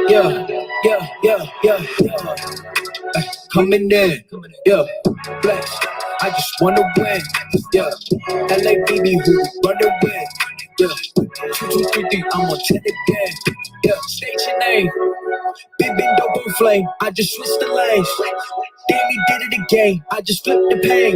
Yeah, yeah, yeah, yeah, yeah. Coming in, yeah, flex. I just wanna win, yeah. LABB who run the win, yeah. 2, 2, 3, 3, I'm on 10 again, yeah. State your name, big dope and flame. I just switched the lanes. Damn, he did it again. I just flipped the pain.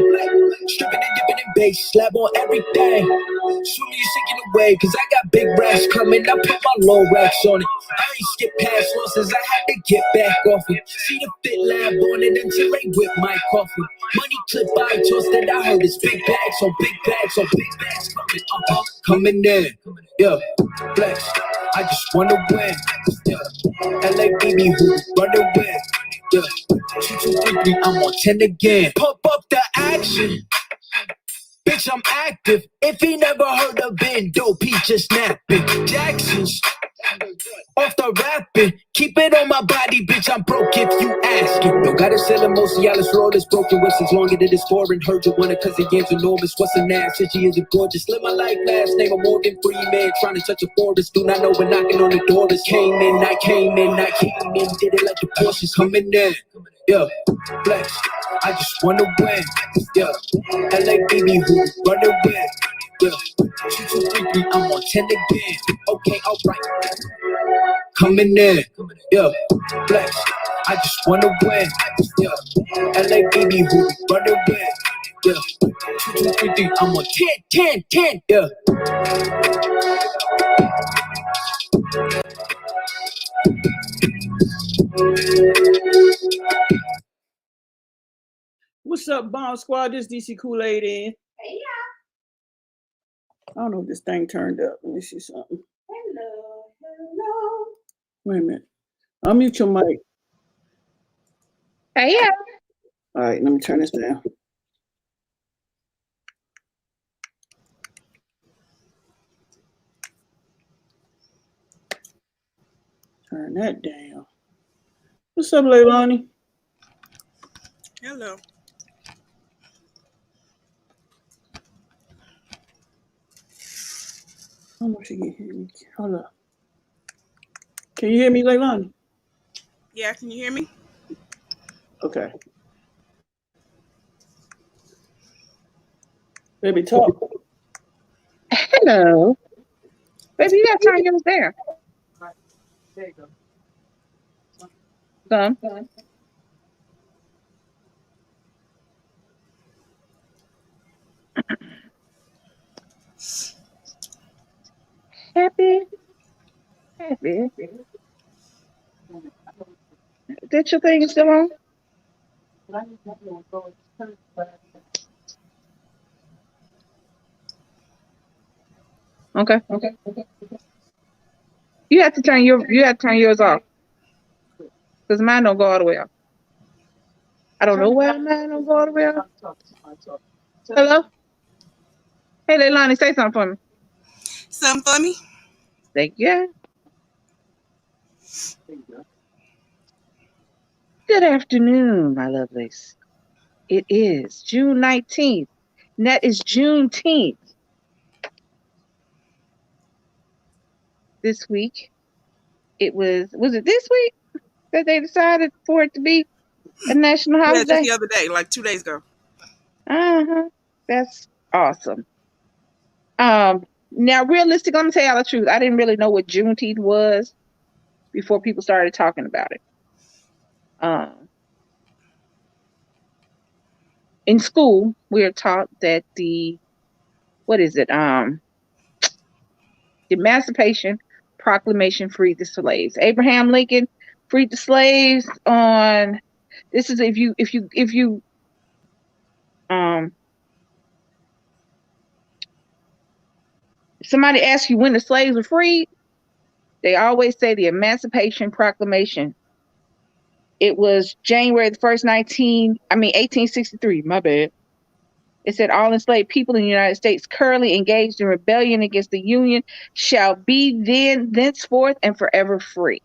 Stripping and dipping in bass, slab on everything. Soon as you sinking away, cause I got big racks coming. I put my low racks on it. I ain't skip past losses, I had to get back off it. See the fit lab on it until they whip my coffin. Money clip by toss that I heard is big bags on big bags on big bags coming. Coming in, yeah, flex. I just wanna win, yeah. LABB who run the win, yeah. 2, 2, 3, 3, I'm on 10 again. Pump up the action. Bitch, I'm active. If he never heard of Ben Dope, he just napping. Jackson's off the rapping. Keep it on my body, bitch. I'm broke if you asking. Don't gotta sell him, most of y'all is roll this broken whistles longer than this foreign. Heard you want it cause the yam's enormous. What's an ass? Since she isn't gorgeous. Live my life last name. I'm Morgan Freeman. Trying to touch a forest. Do not know when knocking on the door. This came in, I came in, I came in. Did it like the Porsches coming in. Yeah, flex. I just wanna win. Yeah, LABB who run the win. Yeah, 2, 2, 3, 3, I'm on 10 again. Okay, alright. Coming in, yeah, flex. I just wanna win. Yeah, LABB who run the win. Yeah, 2, 2, 3, 3, I'm on 10, 10, 10. Yeah. What's up, Bomb Squad? This DC KOOLAID in. Hey, I don't know if this thing turned up. Let me see something. hello. Wait a minute. Unmute your mic. Hey, yeah. All right, let me turn this down. Turn that down. What's up, Leilani? Hello. I don't know if she can hear me. Hold up. Can you hear me, Leilani? Yeah, can you hear me? Okay. Baby, talk. Hello. Baby, you got time yours there. There you go. Some. Happy. That your thing is still on? Okay. You have to turn yours off. Because mine don't go all the way off. I don't know why mine don't go all the way off. Hello? Hey, Leilani, say something for me. Something for me? Thank you. Good afternoon, my lovelies. It is June 19th. And that is Juneteenth. This week, was it this week that they decided for it to be a national Yeah, holiday? just the other day, like 2 days ago. That's awesome. Now, realistic, I'm gonna tell y'all the truth. I didn't really know what Juneteenth was before people started talking about it. In school, we are taught that the Emancipation Proclamation freed the slaves. Abraham Lincoln freed the slaves on. This is if you somebody asks you when the slaves were freed, they always say the Emancipation Proclamation. It was January the 1st, 1863. My bad. It said all enslaved people in the United States currently engaged in rebellion against the Union shall be thenceforth and forever free.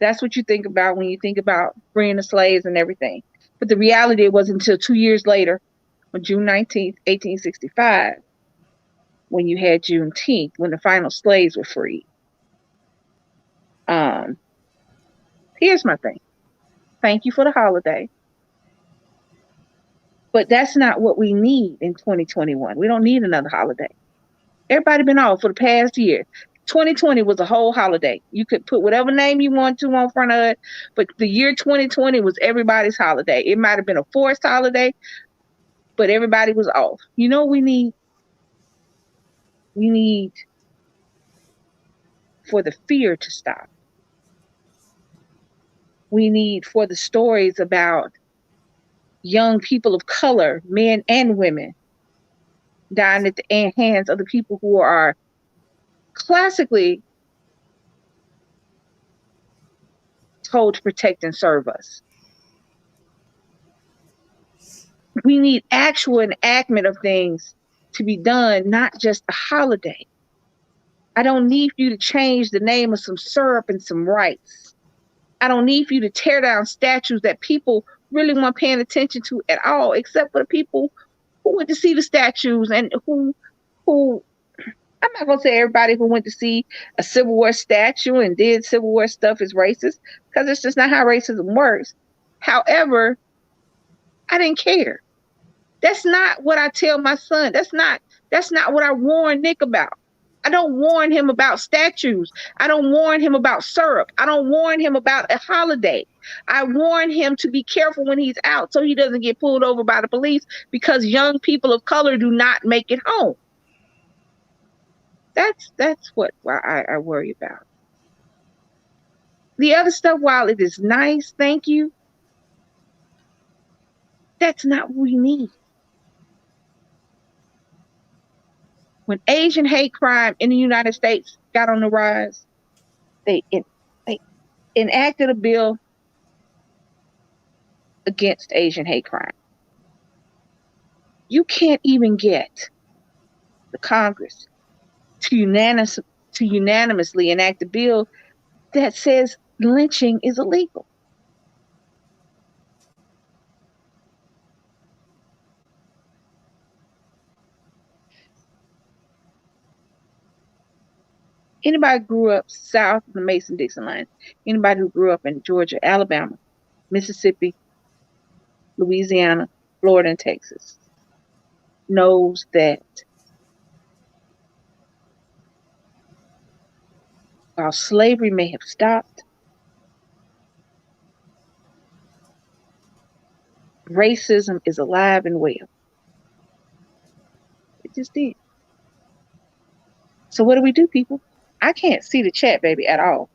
That's what you think about when you think about freeing the slaves and everything. But the reality, it wasn't until 2 years later, on June 19th, 1865, when you had Juneteenth, when the final slaves were freed. Here's my thing. Thank you for the holiday. But that's not what we need in 2021. We don't need another holiday. Everybody been off for the past year. 2020 was a whole holiday. You could put whatever name you want to on front of it, but the year 2020 was everybody's holiday. It might have been a forced holiday, but everybody was off. You know what we need? We need for the fear to stop. We need for the stories about young people of color, men and women, dying at the hands of the people who are classically told to protect and serve us. We need actual enactment of things to be done, not just a holiday. I don't need you to change the name of some syrup and some rice. I don't need for you to tear down statues that people really weren't paying attention to at all, except for the people who went to see the statues and who I'm not gonna say everybody who went to see a Civil War statue and did Civil War stuff is racist, because it's just not how racism works. However, I didn't care. That's not what I tell my son. That's not what I warn Nick about. I don't warn him about statues. I don't warn him about syrup. I don't warn him about a holiday. I warn him to be careful when he's out so he doesn't get pulled over by the police because young people of color do not make it home. That's what I worry about. The other stuff, while it is nice, thank you, that's not what we need. When Asian hate crime in the United States got on the rise, they enacted a bill against Asian hate crime. You can't even get the Congress to unanimously enact a bill that says lynching is illegal. Anybody grew up south of the Mason-Dixon line, anybody who grew up in Georgia, Alabama, Mississippi, Louisiana, Florida, and Texas knows that while slavery may have stopped, racism is alive and well. It just did. So what do we do, people? I can't see the chat, baby, at all.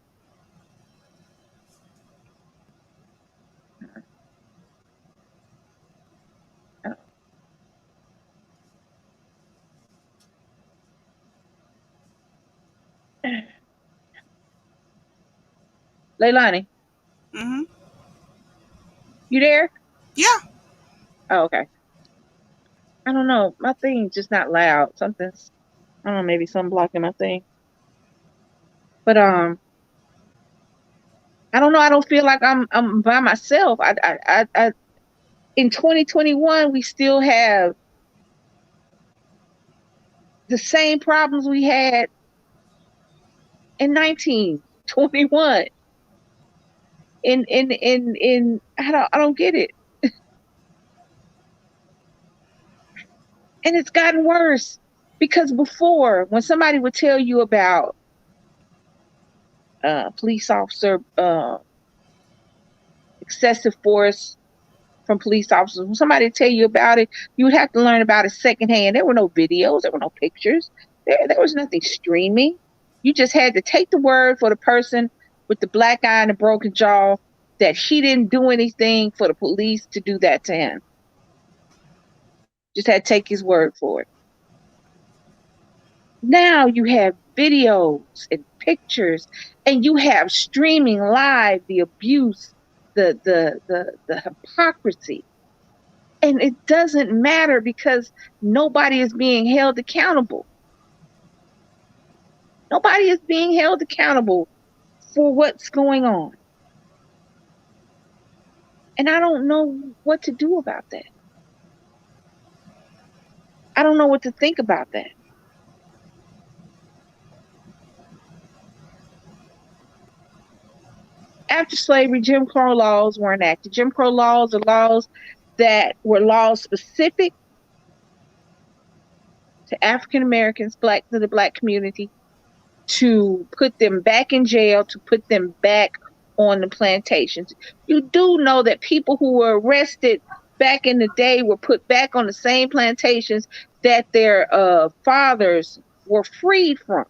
Leilani, Mm-hmm. you there? Yeah. Oh, okay. I don't know. My thing's just not loud. Something's, I don't know, maybe something blocking my thing. But I don't know. I don't feel like I'm by myself. I in 2021 we still have the same problems we had in 1921. In I don't get it. And it's gotten worse because before, when somebody would tell you about police officer excessive force from police officers, when somebody would tell you about it, you would have to learn about it secondhand. There were no videos, there were no pictures, there was nothing streaming. You just had to take the word for the person with the black eye and the broken jaw that he didn't do anything for the police to do that to him. Just had to take his word for it. Now you have videos and pictures, and you have streaming live the abuse, the hypocrisy. And it doesn't matter because nobody is being held accountable. Nobody is being held accountable for what's going on. And I don't know what to do about that. I don't know what to think about that. After slavery, Jim Crow laws were enacted. Jim Crow laws are laws that were laws specific to African Americans, to the black community, to put them back in jail, to put them back on the plantations. You do know that people who were arrested back in the day were put back on the same plantations that their fathers were freed from.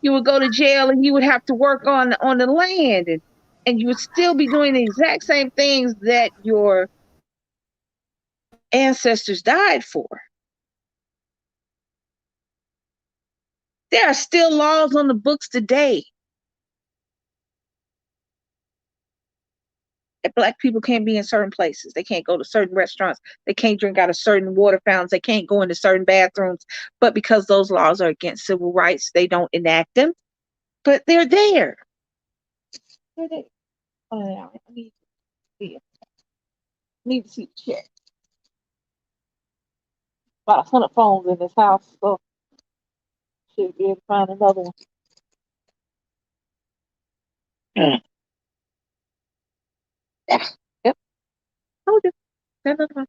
You would go to jail and you would have to work on the land, and you would still be doing the exact same things that your ancestors died for. There are still laws on the books today that black people can't be in certain places. They can't go to certain restaurants. They can't drink out of certain water fountains. They can't go into certain bathrooms. But because those laws are against civil rights, they don't enact them. But they're there. They're there. Oh, I need to see the chat. About 100 phones in this house, so should be able to find another one. Yeah. Yep. Oh, another one.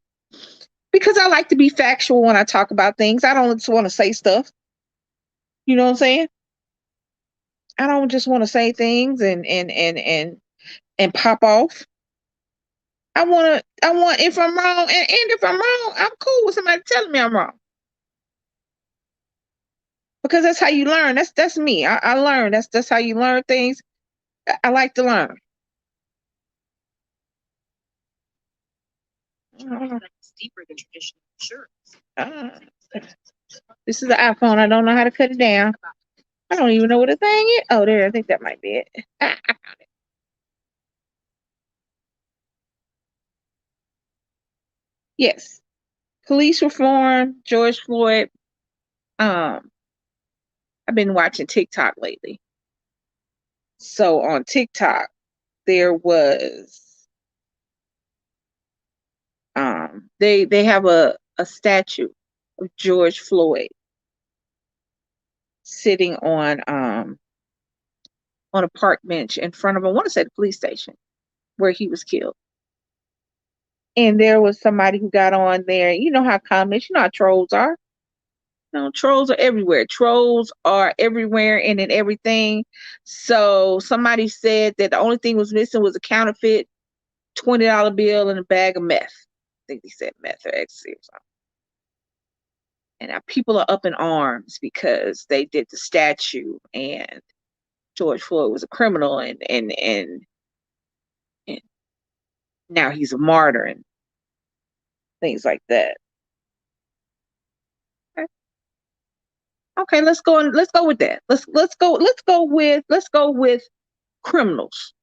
Because I like to be factual when I talk about things. I don't just want to say stuff. You know what I'm saying? I don't just want to say things and pop off. I want if I'm wrong, and if I'm wrong, I'm cool with somebody telling me I'm wrong. Because that's how you learn. That's me. I learn. That's how you learn things. I like to learn. It's deeper than traditional insurance. This is the iPhone. I don't know how to cut it down. I don't even know what the thing is. Oh, there. I think that might be it. I found it. Yes. Police reform, George Floyd. I've been watching TikTok lately. So on TikTok, there was they have a statue of George Floyd sitting on a park bench in front of, I want to say, the police station where he was killed. And there was somebody who got on there. You know how comments, you know how trolls are. No, trolls are everywhere. Trolls are everywhere and in everything. So somebody said that the only thing was missing was a counterfeit $20 bill and a bag of meth. I think they said meth or ecstasy or something. And now people are up in arms because they did the statue and George Floyd was a criminal and now he's a martyr and things like that. Okay, let's go with that. Let's go with criminals.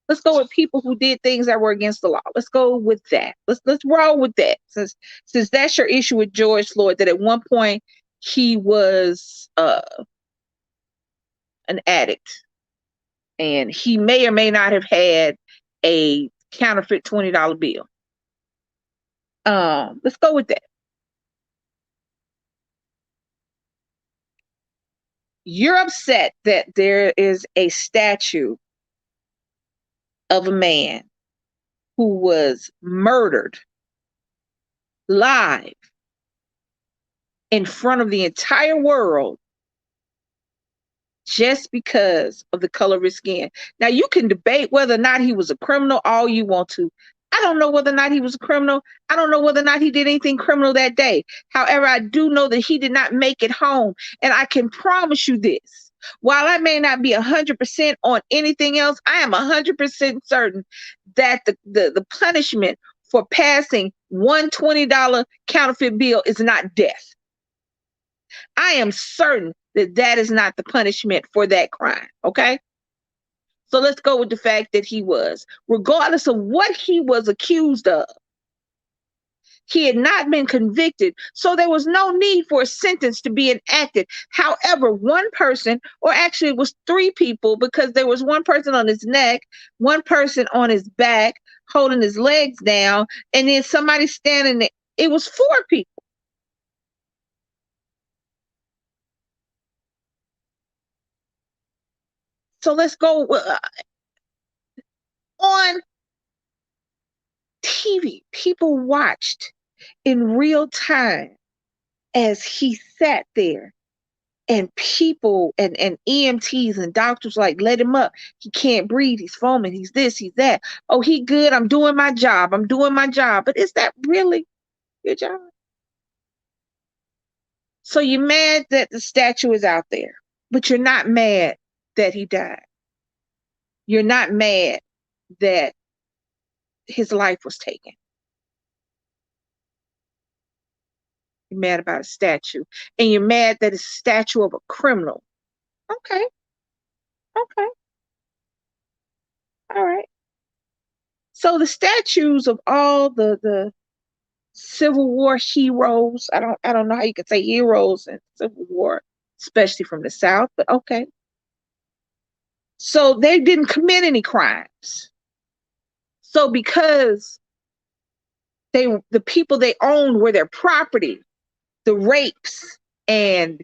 Let's go with people who did things that were against the law. Let's go with that. Let's roll with that. Since that's your issue with George Floyd, that at one point he was an addict, and he may or may not have had a counterfeit $20 bill. Let's go with that. You're upset that there is a statue of a man who was murdered live in front of the entire world just because of the color of his skin. Now, you can debate whether or not he was a criminal all you want to. I don't know whether or not he was a criminal. I don't know whether or not he did anything criminal that day. However, I do know that he did not make it home. And I can promise you this. While I may not be 100% on anything else, I am 100% certain that the punishment for passing one $20 counterfeit bill is not death. I am certain that is not the punishment for that crime, okay? So let's go with the fact that he was. Regardless of what he was accused of, he had not been convicted, so there was no need for a sentence to be enacted. However, one person, or actually it was three people, because there was one person on his neck, one person on his back, holding his legs down, and then somebody standing there. It was four people. So let's go on TV. People watched in real time as he sat there, and people and EMTs and doctors like, let him up. He can't breathe. He's foaming. He's this, he's that. Oh, he good. I'm doing my job. I'm doing my job. But is that really your job? So you're mad that the statue is out there, but you're not mad that he died. You're not mad that his life was taken. You're mad about a statue. And you're mad that it's a statue of a criminal. Okay. Okay. All right. So the statues of all the Civil War heroes, I don't know how you could say heroes in Civil War, especially from the South, but okay. So they didn't commit any crimes. So because the people they owned were their property, the rapes and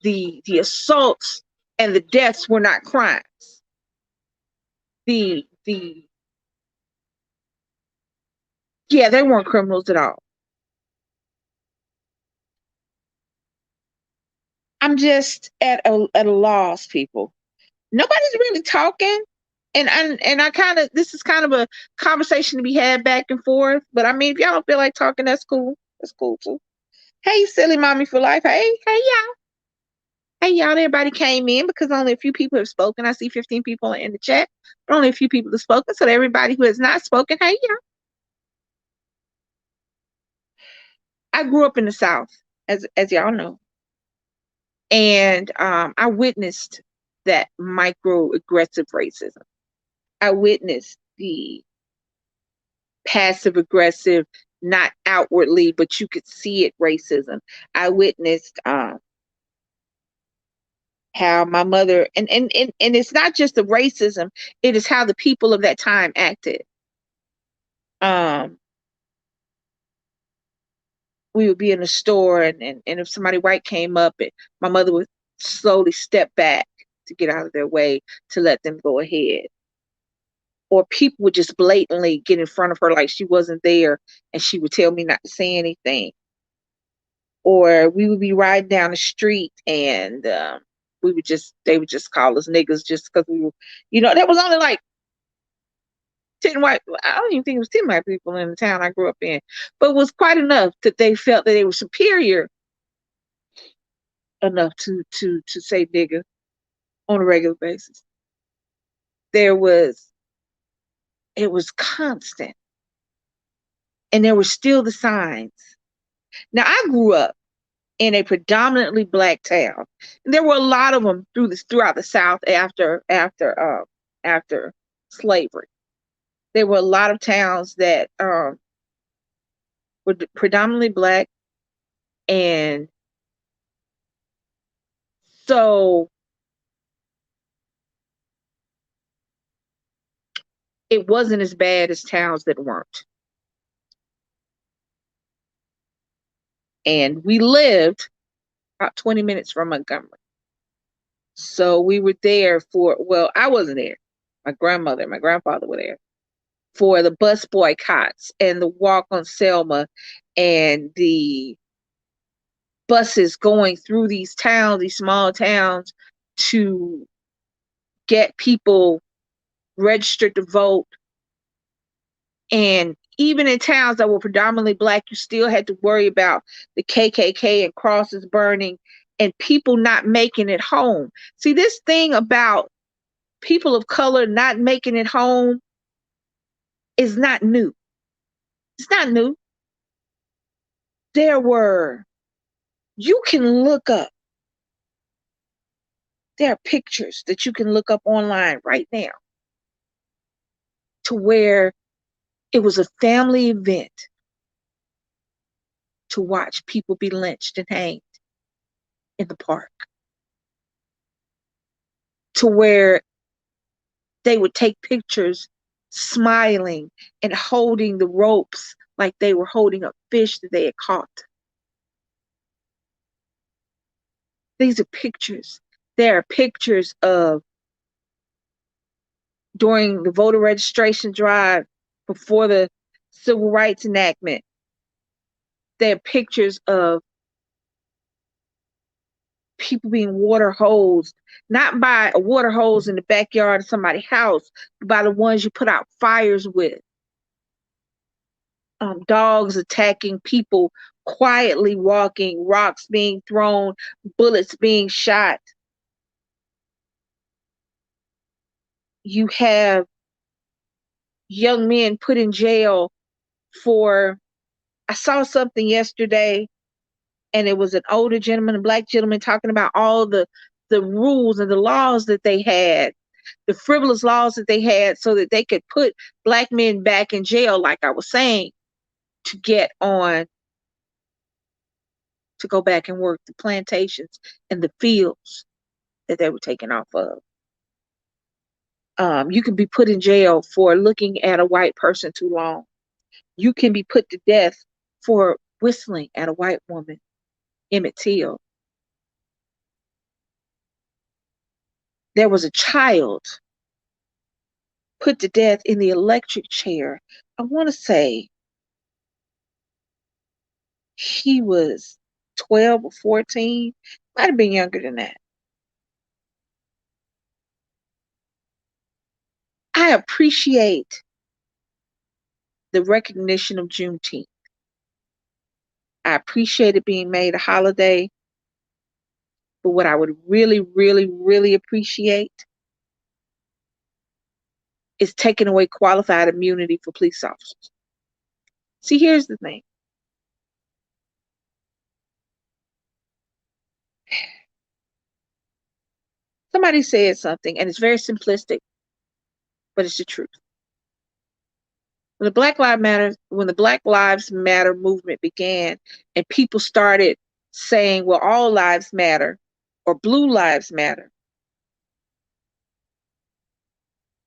the assaults and the deaths were not crimes. Yeah, they weren't criminals at all. I'm just at a loss, people. Nobody's really talking. And I kind of, this is kind of a conversation to be had back and forth. But I mean, if y'all don't feel like talking, that's cool. That's cool too. Hey, silly mommy for life. Hey, y'all. Hey, y'all. Everybody came in because only a few people have spoken. I see 15 people in the chat, but only a few people have spoken. So everybody who has not spoken, hey, y'all. I grew up in the South, as y'all know, and I witnessed that microaggressive racism. I witnessed the passive aggressive, not outwardly, but you could see it, racism. I witnessed how my mother, and it's not just the racism, it is how the people of that time acted. We would be in a store, and if somebody white came up, my mother would slowly step back to get out of their way to let them go ahead. Or people would just blatantly get in front of her like she wasn't there, and she would tell me not to say anything. Or we would be riding down the street, and they would just call us niggas just because we were, there was only like 10 white, I don't even think it was 10 white people in the town I grew up in, but it was quite enough that they felt that they were superior enough to say nigga on a regular basis. It was constant. And there were still the signs. Now, I grew up in a predominantly black town. And there were a lot of them throughout the South after slavery. There were a lot of towns that were predominantly black, and so it wasn't as bad as towns that weren't. And we lived about 20 minutes from Montgomery. So we were there I wasn't there. My grandmother and my grandfather were there for the bus boycotts and the walk on Selma and the buses going through these towns, these small towns, to get people registered to vote. And even in towns that were predominantly black, you still had to worry about the KKK and crosses burning and people not making it home. See, this thing about people of color not making it home is not new. It's not new. You can look up. There are pictures that you can look up online right now to where it was a family event to watch people be lynched and hanged in the park. To where they would take pictures smiling and holding the ropes like they were holding a fish that they had caught. These are pictures. There are pictures of during the voter registration drive before the civil rights enactment. There are pictures of people being water hosed, not by a water hose in the backyard of somebody's house, but by the ones you put out fires with. Dogs attacking people, quietly walking, rocks being thrown, bullets being shot. You have young men put in jail for, I saw something yesterday, and it was an older gentleman, a black gentleman, talking about all the rules and the laws that they had, the frivolous laws that they had, so that they could put black men back in jail, like I was saying, to get on, to go back and work the plantations and the fields that they were taken off of. You can be put in jail for looking at a white person too long. You can be put to death for whistling at a white woman, Emmett Till. There was a child put to death in the electric chair. I want to say he was 12 or 14, might have been younger than that. I appreciate the recognition of Juneteenth. I appreciate it being made a holiday. But what I would really, really, really appreciate is taking away qualified immunity for police officers. See, here's the thing. Somebody said something, and it's very simplistic, but it's the truth. When the Black Lives Matter movement began, and people started saying, well, all lives matter, or blue lives matter,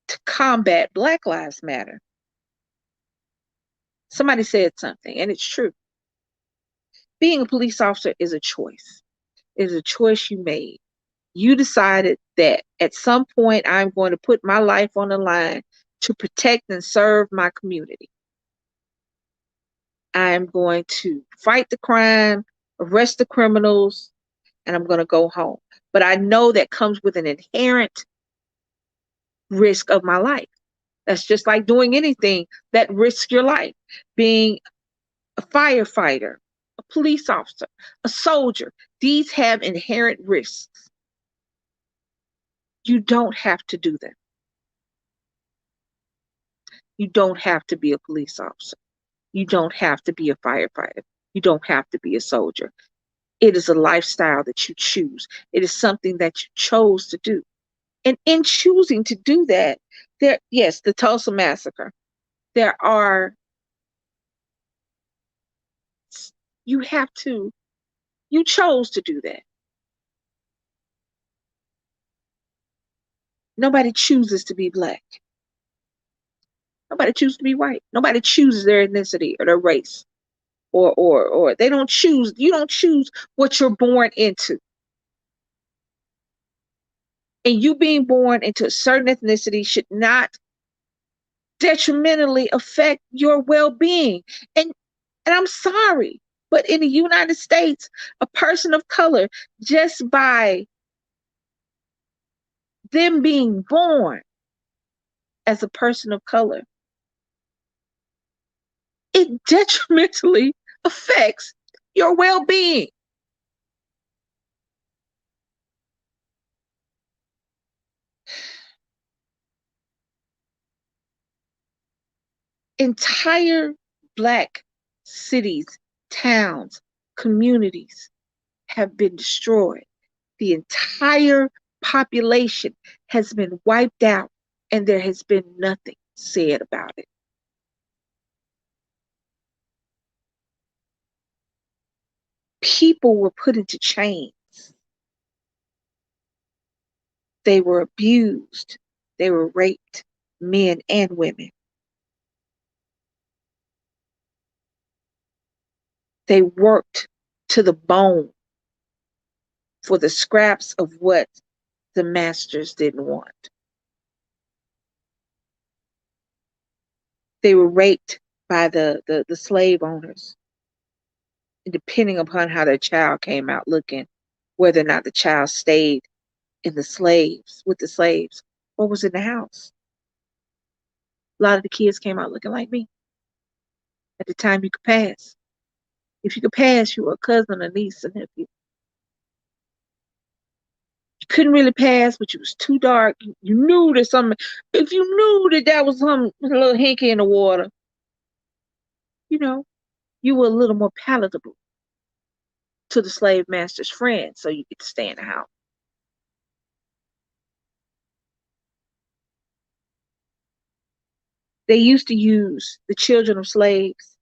to combat Black Lives Matter, somebody said something, and it's true. Being a police officer is a choice. It is a choice you made. You decided that at some point I'm going to put my life on the line to protect and serve my community. I am going to fight the crime, arrest the criminals, and I'm going to go home. But I know that comes with an inherent risk of my life. That's just like doing anything that risks your life. Being a firefighter, a police officer, a soldier, these have inherent risks. You don't have to do them. You don't have to be a police officer. You don't have to be a firefighter. You don't have to be a soldier. It is a lifestyle that you choose. It is something that you chose to do. And in choosing to do that, yes, the Tulsa Massacre, you chose to do that. Nobody chooses to be Black. Nobody chooses to be white. Nobody chooses their ethnicity or their race. Or they don't choose. You don't choose what you're born into. And you being born into a certain ethnicity should not detrimentally affect your well-being. And I'm sorry, but in the United States, a person of color, just by them being born as a person of color, it detrimentally affects your well-being. Entire Black cities, towns, communities have been destroyed. The entire population has been wiped out, and there has been nothing said about it. People were put into chains. They were abused. They were raped, men and women. They worked to the bone for the scraps of what the masters didn't want. They were raped by the slave owners, depending upon how their child came out looking, whether or not the child stayed in the slaves with the slaves or was in the house. A lot of the kids came out looking like me. At the time, you could pass. If you could pass, you were a cousin, a niece, a nephew. You couldn't really pass, but you was too dark. You knew that something. If you knew that was some little hinky in the water, you know, you were a little more palatable to the slave master's friend, so you could stay in the house. They used to use the children of slaves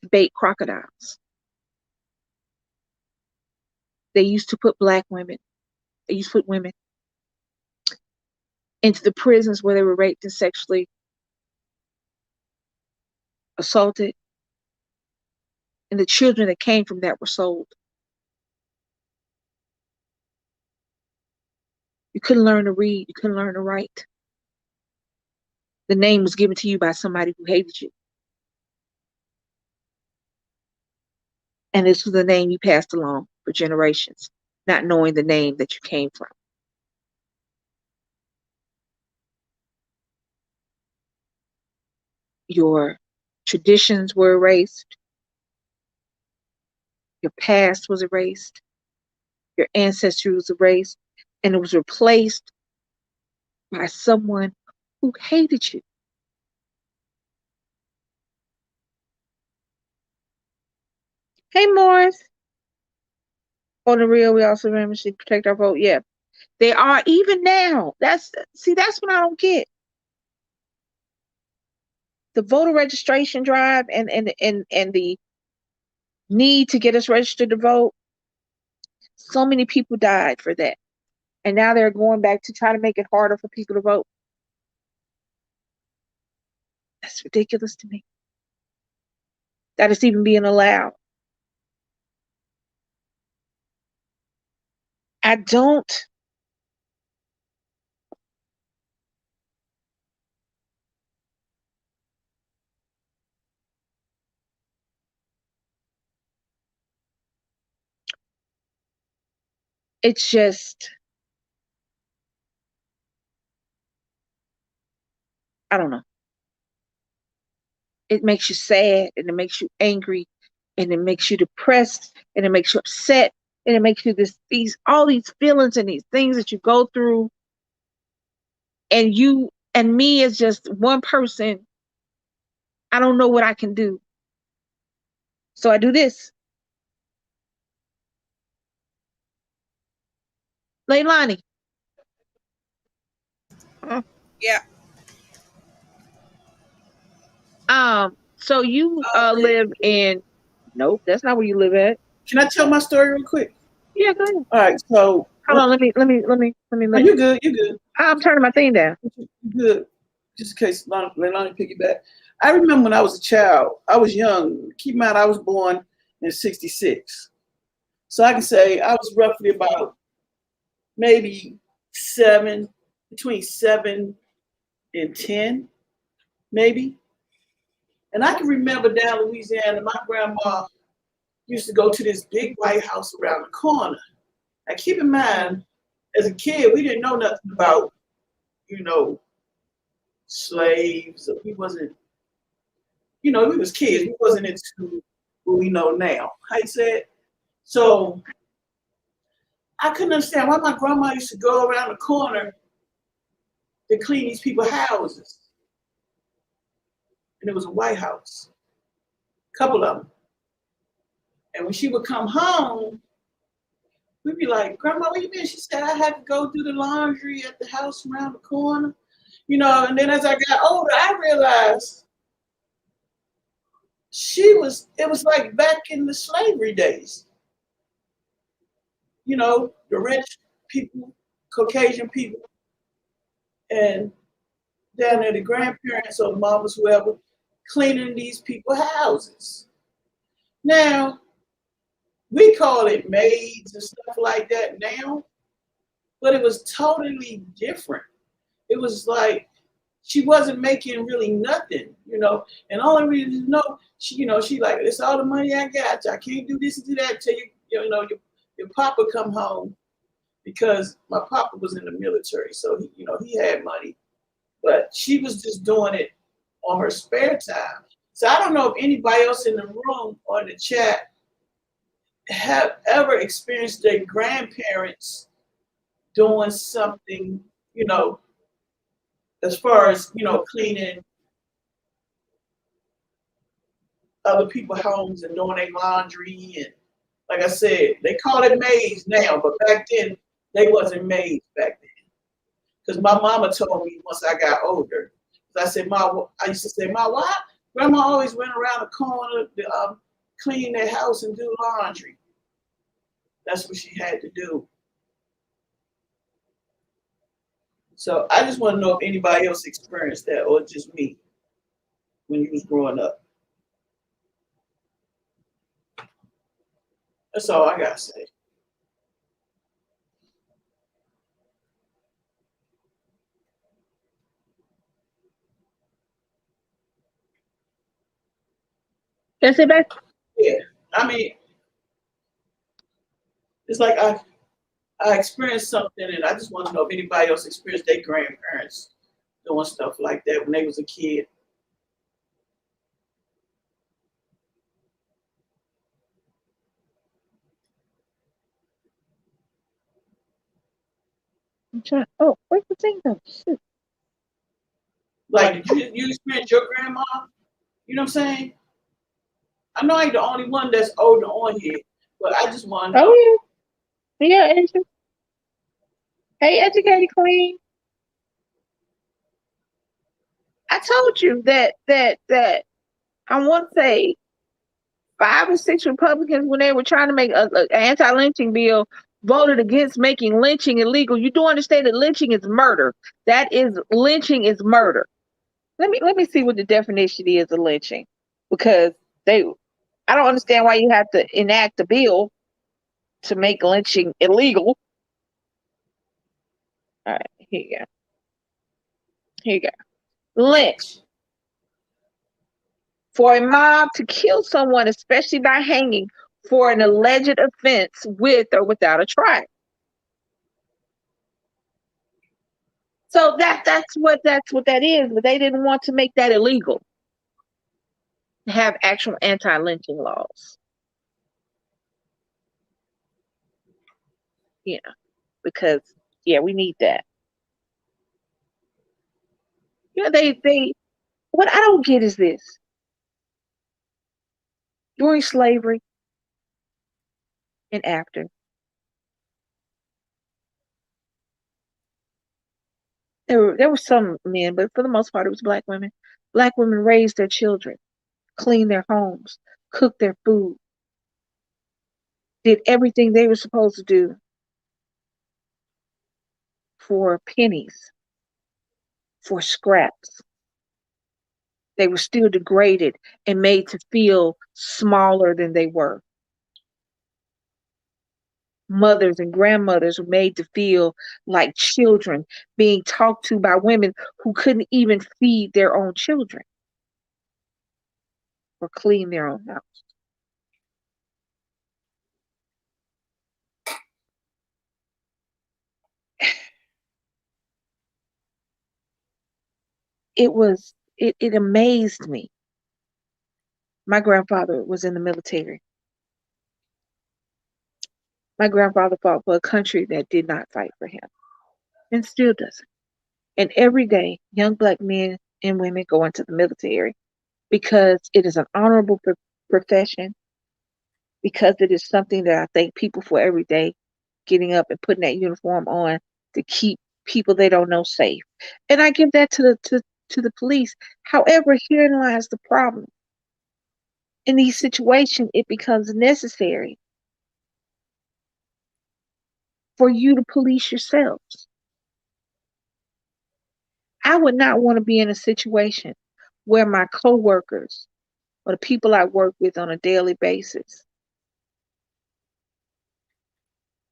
to bait crocodiles. They used to put black women, they used to put women into the prisons where they were raped and sexually assaulted. And the children that came from that were sold. You couldn't learn to read, you couldn't learn to write. The name was given to you by somebody who hated you. And this was the name you passed along for generations, not knowing the name that you came from. Your traditions were erased. Your past was erased. Your ancestry was erased. And it was replaced by someone who hated you. Hey, Morris. On the real, we also remember to protect our vote. Yeah, they are even now. That's what I don't get. The voter registration drive and the need to get us registered to vote. So many people died for that, and now they're going back to try to make it harder for people to vote. That's ridiculous to me. That is even being allowed. I don't. It's just, I don't know. It makes you sad, and it makes you angry, and it makes you depressed, and it makes you upset, and it makes you all these feelings and these things that you go through. And you and me as just one person, I don't know what I can do. So I do this. Leilani. Yeah. So you live in, nope, that's not where you live at. Can I tell my story real quick? Yeah, go ahead. All right, so Hold on, let me oh, you're good, you're good. I'm turning my thing down. You're good. Just in case Leilani piggyback. I remember when I was a child, I was young. Keep in mind I was born in 66. So I can say I was roughly about maybe between 7 and 10, maybe. And I can remember down in Louisiana, my grandma used to go to this big white house around the corner. Now keep in mind, as a kid, we didn't know nothing about, slaves. We wasn't, we was kids. We wasn't into what we know now. How you say it? So I couldn't understand why my grandma used to go around the corner to clean these people's houses. And it was a White House, a couple of them. And when she would come home, we'd be like, Grandma, what you mean? She said, I had to go do the laundry at the house around the corner. And then as I got older, I realized it was like back in the slavery days. The rich people, Caucasian people, and down there the grandparents or the mamas, whoever, cleaning these people's houses. Now, we call it maids and stuff like that now, but it was totally different. It was like she wasn't making really nothing, you know. And the only reason you know, she like, it's all the money I got. I can't do this and do that till your papa come home, because my papa was in the military, so he had money, but she was just doing it on her spare time. So I don't know if anybody else in the room or in the chat have ever experienced their grandparents doing something, as far as, cleaning other people's homes and doing their laundry. And like I said, they call it maids now, but back then they wasn't maids back then. Because my mama told me once I got older, I used to say, Ma, why? Grandma always went around the corner to clean their house and do laundry. That's what she had to do. So I just want to know if anybody else experienced that or just me when you was growing up. That's all I gotta say. That's it, back. Yeah, I mean, it's like I experienced something, and I just want to know if anybody else experienced their grandparents doing stuff like that when they was a kid. I'm trying. Oh, where's the thing though? Shoot. Like, did you experience your grandma? You know what I'm saying? I know I ain't the only one that's older on here, but I just want to know. Oh yeah, yeah, Angel. Hey, educated queen. I told you that I want to say 5 or 6 Republicans, when they were trying to make an anti-lynching bill, voted against making lynching illegal. You do understand that lynching is murder. Lynching is murder. Let me see what the definition is of lynching, because I don't understand why you have to enact a bill to make lynching illegal. All right, here you go. Here you go. Lynch. For a mob to kill someone, especially by hanging, for an alleged offense with or without a trial. So that's what that is, but they didn't want to make that illegal. Have actual anti-lynching laws. Yeah, because we need that. They what I don't get is this. During slavery and after, there were some men, but for the most part it was black women. Black women raised their children, cleaned their homes, cooked their food, did everything they were supposed to do for pennies, for scraps. They were still degraded and made to feel smaller than they were. Mothers and grandmothers were made to feel like children, being talked to by women who couldn't even feed their own children or clean their own house. It amazed me. My grandfather was in the military. My grandfather fought for a country that did not fight for him and still doesn't. And every day, young black men and women go into the military because it is an honorable profession, because it is something that I thank people for every day, getting up and putting that uniform on to keep people they don't know safe. And I give that to the police. However, herein lies the problem. In these situations, it becomes necessary for you to police yourselves. I would not want to be in a situation where my coworkers or the people I work with on a daily basis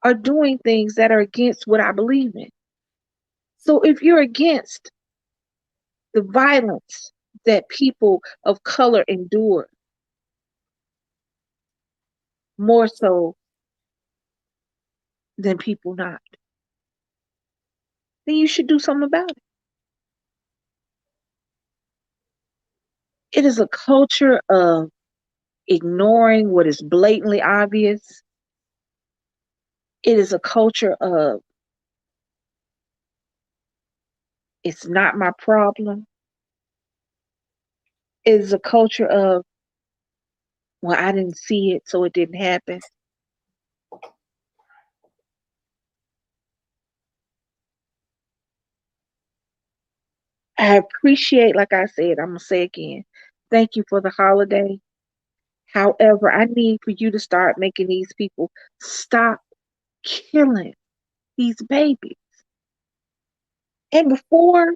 are doing things that are against what I believe in. So if you're against the violence that people of color endure, more so than people not, then you should do something about it. It is a culture of ignoring what is blatantly obvious. It is a culture of, it's not my problem. It is a culture of, well, I didn't see it, so it didn't happen. I appreciate, like I said, I'm going to say again, thank you for the holiday. However, I need for you to start making these people stop killing these babies. And before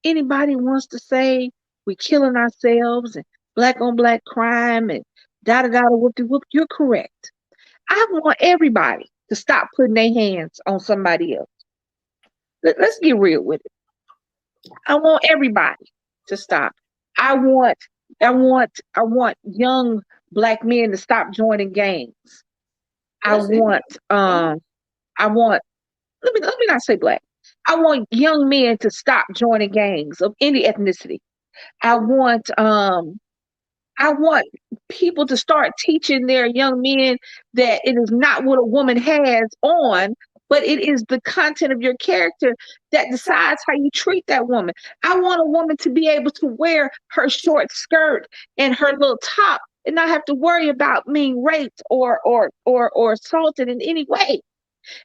anybody wants to say we're killing ourselves and black on black crime and da da da whoop de whoop, you're correct. I want everybody to stop putting their hands on somebody else. Let's get real with it. I want everybody to stop. I want young black men to stop joining gangs. I want let me not say black. I want young men to stop joining gangs of any ethnicity. I want people to start teaching their young men that it is not what a woman has on, but it is the content of your character that decides how you treat that woman. I want a woman to be able to wear her short skirt and her little top and not have to worry about being raped or assaulted in any way.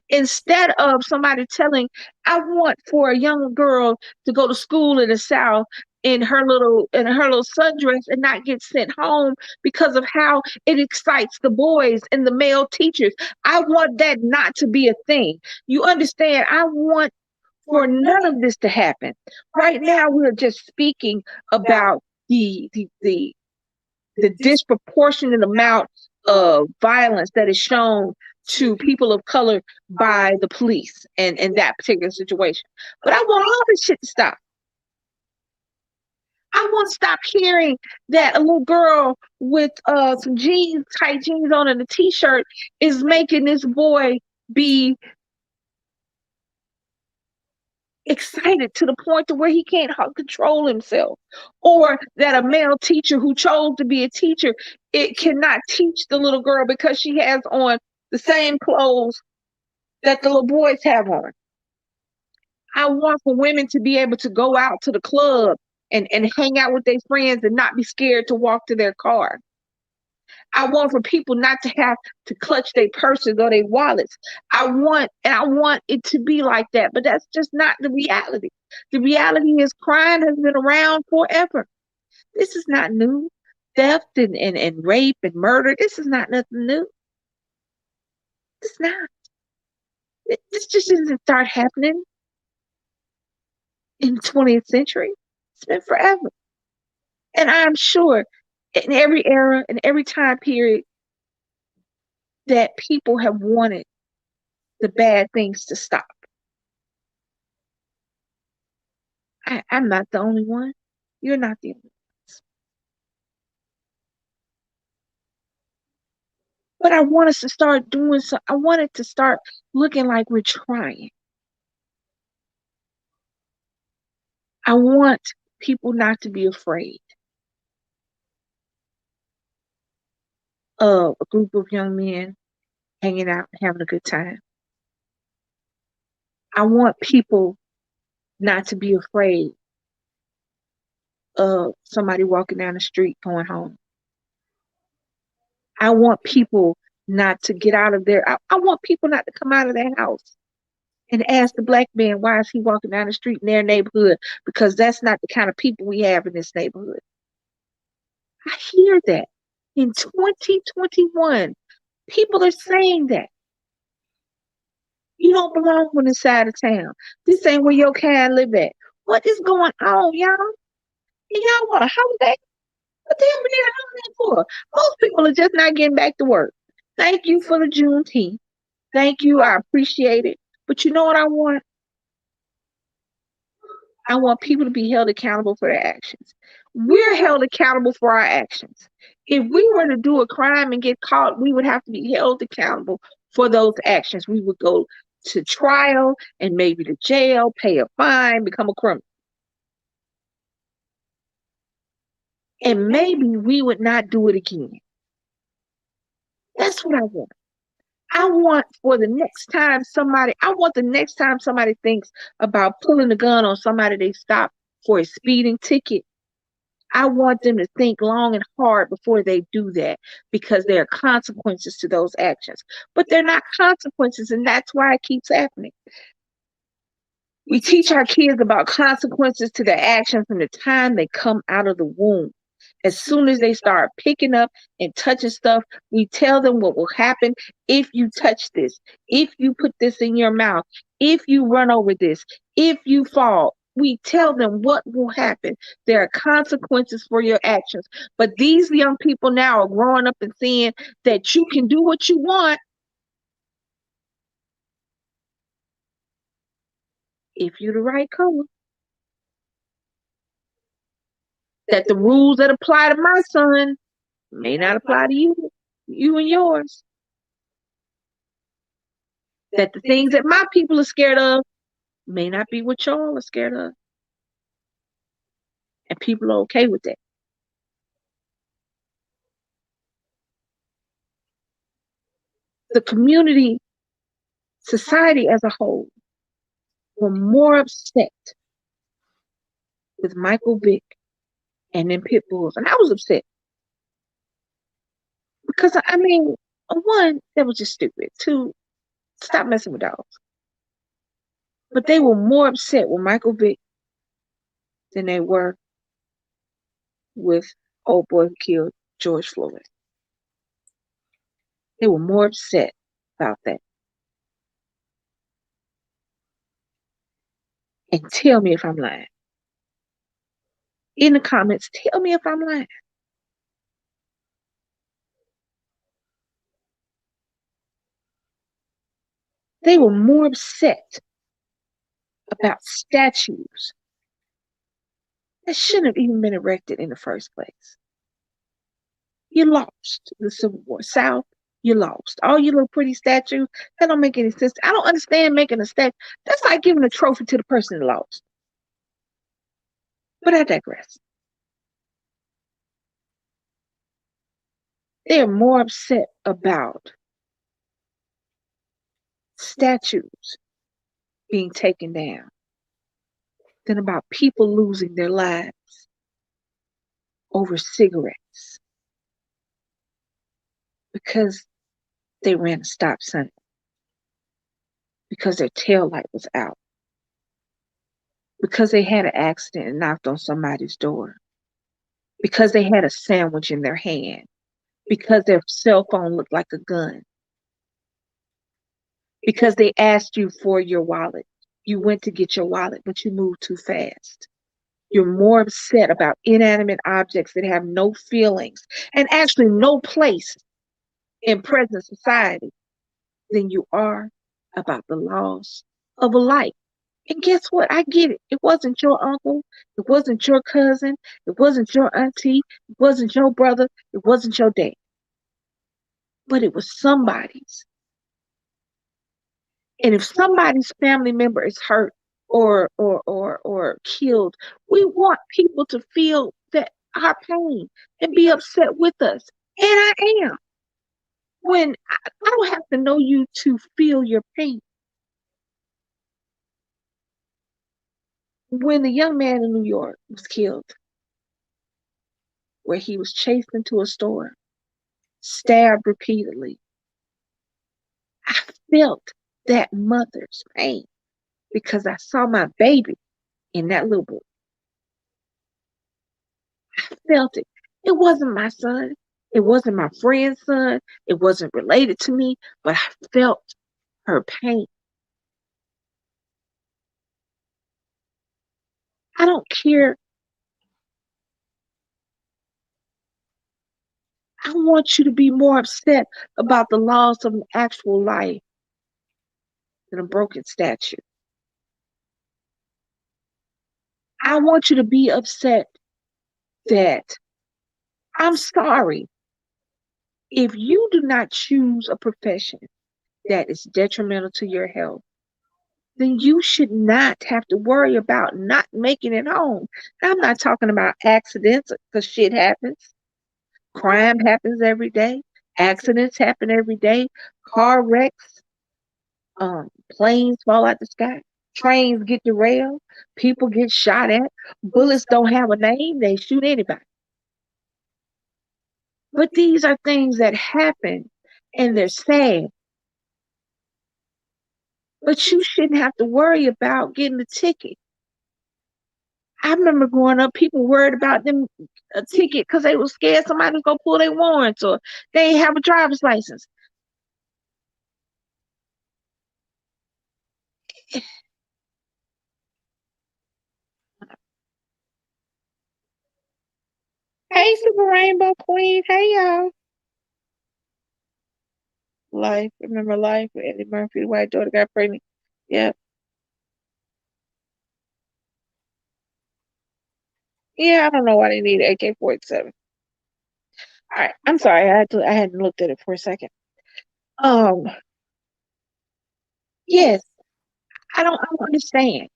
Instead of somebody telling, I want for a young girl to go to school in the South in her little sundress and not get sent home because of how it excites the boys and the male teachers. I want that not to be a thing. You understand? I want for none of this to happen. Right now, we're just speaking about the disproportionate amount of violence that is shown to people of color by the police and in that particular situation. But I want all this shit to stop. I want to stop hearing that a little girl with some tight jeans on and a t-shirt is making this boy be excited to the point to where he can't control himself, or that a male teacher who chose to be a teacher, it cannot teach the little girl because she has on the same clothes that the little boys have on. I want for women to be able to go out to the club and hang out with their friends and not be scared to walk to their car. I want for people not to have to clutch their purses or their wallets. I want it to be like that, but that's just not the reality. The reality is crime has been around forever. This is not new. Theft and rape and murder, this is not nothing new. It's not. This just didn't start happening in the 20th century. It's been forever. And I'm sure in every era, in every time period, that people have wanted the bad things to stop. I'm not the only one. You're not the only ones. But I want us to start doing so. I want it to start looking like we're trying. I want people not to be afraid of a group of young men hanging out and having a good time. I want people not to be afraid of somebody walking down the street going home. I want people not to get out of there. I want people not to come out of their house and ask the black man, why is he walking down the street in their neighborhood? Because that's not the kind of people we have in this neighborhood. I hear that. In 2021, people are saying that. You don't belong on this side of town. This ain't where your kind live at. What is going on, y'all? And y'all want a holiday? What the hell we need a holiday for? Most people are just not getting back to work. Thank you for the Juneteenth. Thank you. I appreciate it. But you know what I want? I want people to be held accountable for their actions. We're held accountable for our actions. If we were to do a crime and get caught, we would have to be held accountable for those actions. We would go to trial and maybe to jail, pay a fine, become a criminal. And maybe we would not do it again. That's what I want. I want the next time somebody thinks about pulling a gun on somebody they stopped for a speeding ticket, I want them to think long and hard before they do that, because there are consequences to those actions. But they're not consequences, and that's why it keeps happening. We teach our kids about consequences to their actions from the time they come out of the womb. As soon as they start picking up and touching stuff, we tell them what will happen if you touch this, if you put this in your mouth, if you run over this, if you fall. We tell them what will happen. There are consequences for your actions. But these young people now are growing up and seeing that you can do what you want if you're the right color. That the rules that apply to my son may not apply to you and yours. That the things that my people are scared of may not be what y'all are scared of. And people are okay with that. The community, society as a whole, were more upset with Michael Vick and them pit bulls. And I was upset. Because, I mean, one, that was just stupid. Two, stop messing with dogs. But they were more upset with Michael Vick than they were with old boy who killed George Floyd. They were more upset about that. And tell me if I'm lying. In the comments, tell me if I'm lying. They were more upset about statues that shouldn't have even been erected in the first place. You lost the Civil War. South, you lost. All your little pretty statues, that don't make any sense. I don't understand making a statue. That's like giving a trophy to the person that lost. But I digress. They're more upset about statues being taken down than about people losing their lives over cigarettes because they ran a stop sign, because their tail light was out, because they had an accident and knocked on somebody's door, because they had a sandwich in their hand, because their cell phone looked like a gun, because they asked you for your wallet. You went to get your wallet, but you moved too fast. You're more upset about inanimate objects that have no feelings and actually no place in present society than you are about the loss of a life. And guess what? I get it. It wasn't your uncle. It wasn't your cousin. It wasn't your auntie. It wasn't your brother. It wasn't your dad. But it was somebody's. And if somebody's family member is hurt or killed, we want people to feel that our pain and be upset with us. And I am. When I don't have to know you to feel your pain. When the young man in New York was killed, where he was chased into a store, stabbed repeatedly, I felt that mother's pain because I saw my baby in that little boy. I felt it. It wasn't my son. It wasn't my friend's son. It wasn't related to me, but I felt her pain. I don't care. I want you to be more upset about the loss of an actual life than a broken statue. I want you to be upset that I'm sorry. If you do not choose a profession that is detrimental to your health, then you should not have to worry about not making it home. I'm not talking about accidents because shit happens. Crime happens every day. Accidents happen every day. Car wrecks, planes fall out the sky. Trains get derailed. People get shot at. Bullets don't have a name. They shoot anybody. But these are things that happen and they're sad. But you shouldn't have to worry about getting a ticket. I remember growing up, people worried about them a ticket because they were scared somebody was gonna pull their warrants or they ain't have a driver's license. Hey, Super Rainbow Queen. Hey, y'all. Life. Remember Life with Eddie Murphy, the white daughter got pregnant. Yep. Yeah, I don't know why they need AK-47. All right, I'm sorry. I hadn't looked at it for a second. Um, yes, I don't understand.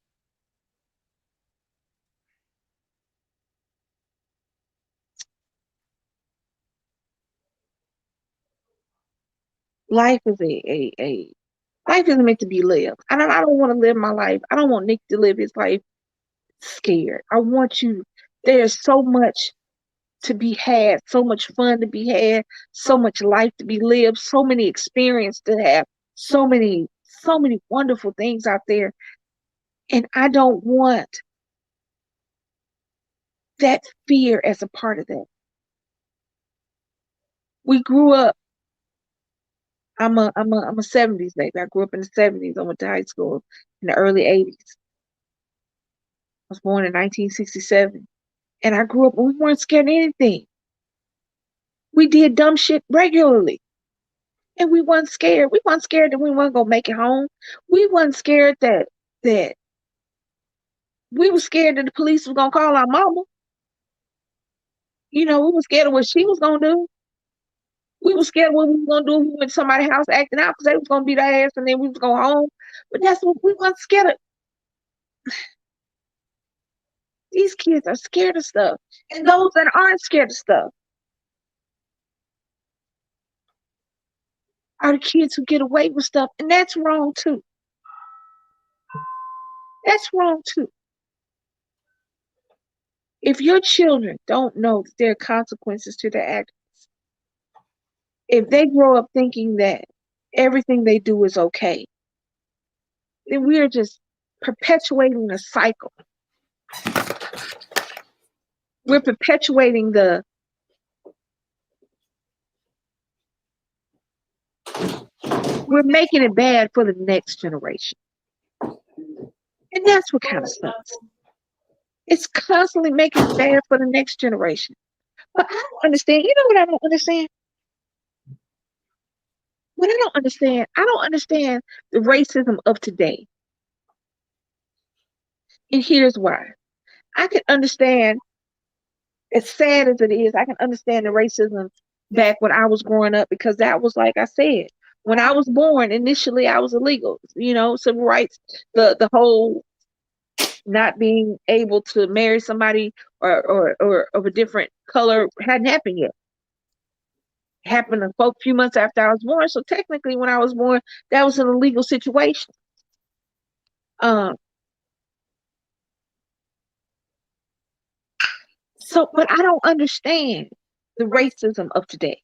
Life is a life isn't meant to be lived. I don't want to live my life. I don't want Nick to live his life scared. I want you. There's so much to be had, so much fun to be had, so much life to be lived, so many experiences to have, so many wonderful things out there. And I don't want that fear as a part of that. We grew up. I'm a 70s baby. I grew up in the 70s. I went to high school in the early 80s. I was born in 1967. And I grew up and we weren't scared of anything. We did dumb shit regularly. And we weren't scared. We weren't scared that we weren't gonna make it home. We weren't scared that we were scared that the police was gonna call our mama. You know, we were scared of what she was gonna do. We were scared of what we were gonna do if we went to somebody's house acting out because they was gonna beat our ass and then we was going home. But that's what we weren't scared of. These kids are scared of stuff. And those that aren't scared of stuff are the kids who get away with stuff. And that's wrong too. That's wrong too. If your children don't know that there are consequences to their actions, if they grow up thinking that everything they do is okay, then we are just perpetuating a cycle. We're perpetuating we're making it bad for the next generation. And that's what kind of sucks. It's constantly making it bad for the next generation. But I don't understand. You know what I don't understand? What I don't understand the racism of today. And here's why. I can understand, as sad as it is, I can understand the racism back when I was growing up because that was, like I said, when I was born, initially I was illegal. You know, civil rights, the whole not being able to marry somebody or of a different color hadn't happened yet. It happened a few months after I was born. So technically, when I was born, that was an illegal situation. So, but I don't understand the racism of today.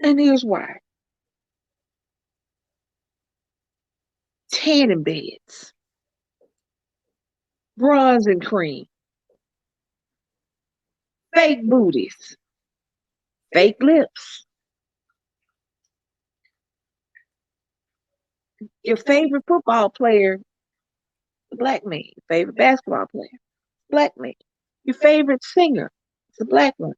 And here's why. Tanning beds, bronze and cream, fake booties, fake lips. Your favorite football player, a black man. Your favorite basketball player, black man. Your favorite singer is a black one.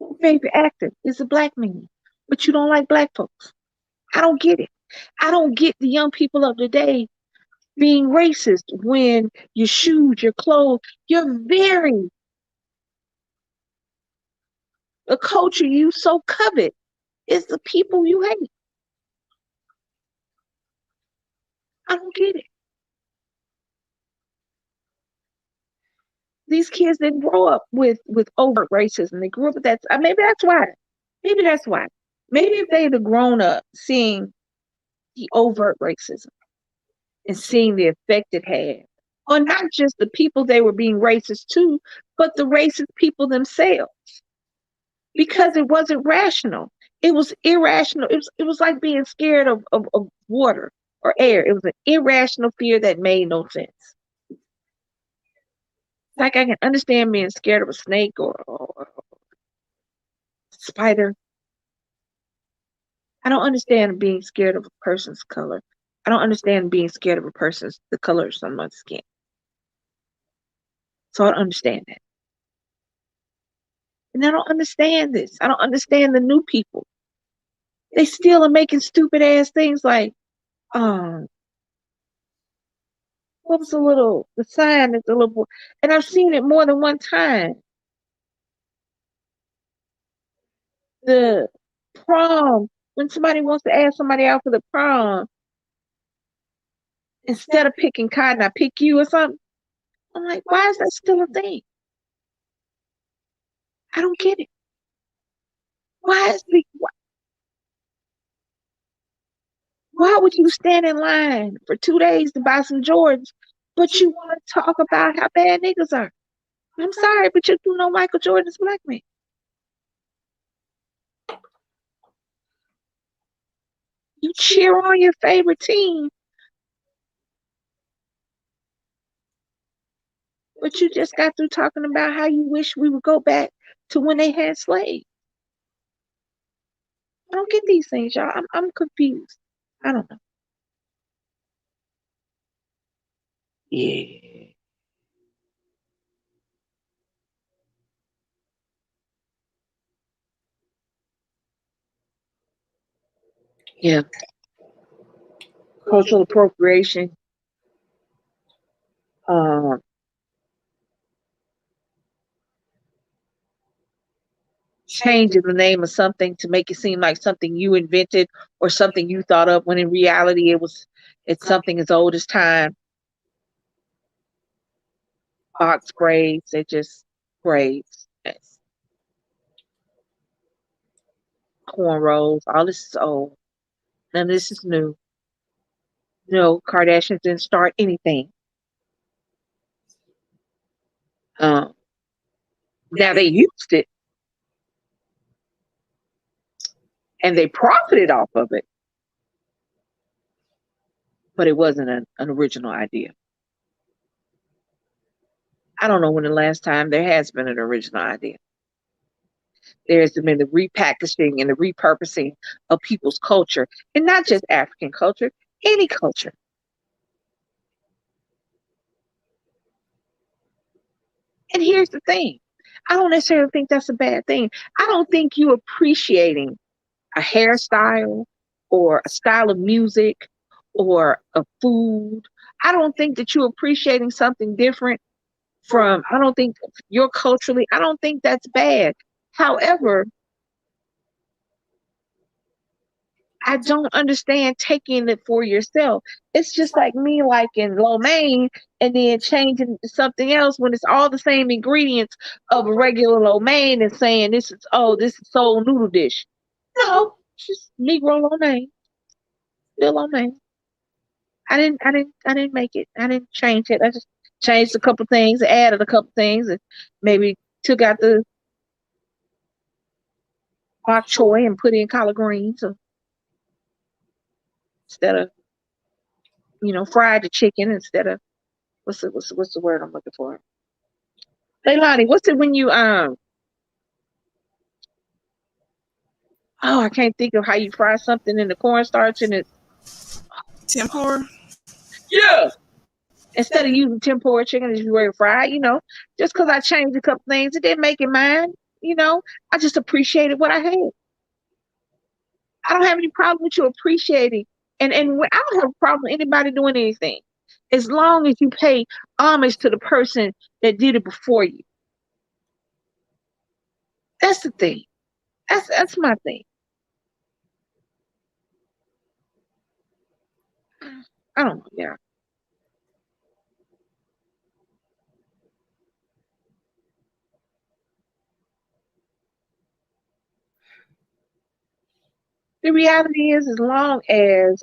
Your favorite actor is a black man. But you don't like black folks. I don't get it. I don't get the young people of today being racist when your shoes, your clothes, the culture you so covet is the people you hate. I don't get it. These kids didn't grow up with overt racism. They grew up with that. Maybe that's why. Maybe that's why. Maybe if they'd have grown up seeing the overt racism and seeing the effect it had on not just the people they were being racist to, but the racist people themselves. Because it wasn't rational. It was irrational. It was like being scared of water or air. It was an irrational fear that made no sense. Like I can understand being scared of a snake or spider. I don't understand being scared of a person's color. I don't understand being scared of the color of someone's skin. So I don't understand that. And I don't understand this. I don't understand the new people. They still are making stupid ass things like, what was the sign that the little boy, and I've seen it more than one time. The prom, when somebody wants to ask somebody out for the prom, instead of picking cotton, I pick you or something. I'm like, why is that still a thing? I don't get it. Why would you stand in line for 2 days to buy some Jordans, but you want to talk about how bad niggas are? I'm sorry, but you do know Michael Jordan's black man. You cheer on your favorite team, but you just got through talking about how you wish we would go back to when they had slaves. I don't get these things, y'all. I'm confused. I don't know. Yeah. Yeah. Cultural appropriation. Changing the name of something to make it seem like something you invented or something you thought of, when in reality it's something as old as time. Box braids, they're just braids. Yes. Cornrows, all this is old. None of this is new. No, Kardashians didn't start anything. Now they used it and they profited off of it, but it wasn't an original idea. I don't know when the last time there has been an original idea. There's been the repackaging and the repurposing of people's culture, and not just African culture, any culture. And here's the thing. I don't necessarily think that's a bad thing. I don't think you appreciating a hairstyle or a style of music or a food. I don't think that you're appreciating something different from, I don't think you're culturally, I don't think that's bad. However, I don't understand taking it for yourself. It's just like me liking lo mein and then changing to something else when it's all the same ingredients of a regular lo mein and saying this is soul noodle dish. No, it's just Negro lo mein. Still lo mein. I didn't make it. I didn't change it. I just changed a couple things, added a couple things, and maybe took out the bok choy and put in collard greens instead of, fried the chicken instead of what's the word I'm looking for? Leilani, what's it when you I can't think of how you fry something in the cornstarch and it's Tempura. yeah. Instead of using tempura chicken as you were fried, just because I changed a couple things, it didn't make it mine. I just appreciated what I had. I don't have any problem with you appreciating, and I don't have a problem with anybody doing anything. as long as you pay homage to the person that did it before you. That's the thing. That's my thing. I don't know. Yeah. The reality is, as long as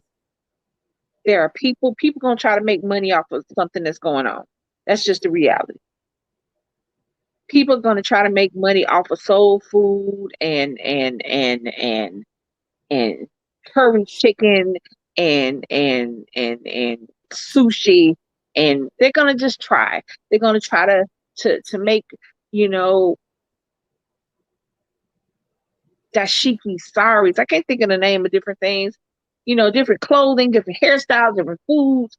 there are people gonna try to make money off of something that's going on. That's just the reality. People are gonna try to make money off of soul food and curry chicken and sushi, and they're gonna just try. They're gonna try to make, you know, dashiki saris. I can't think of the name of different things. You know, different clothing, different hairstyles, different foods.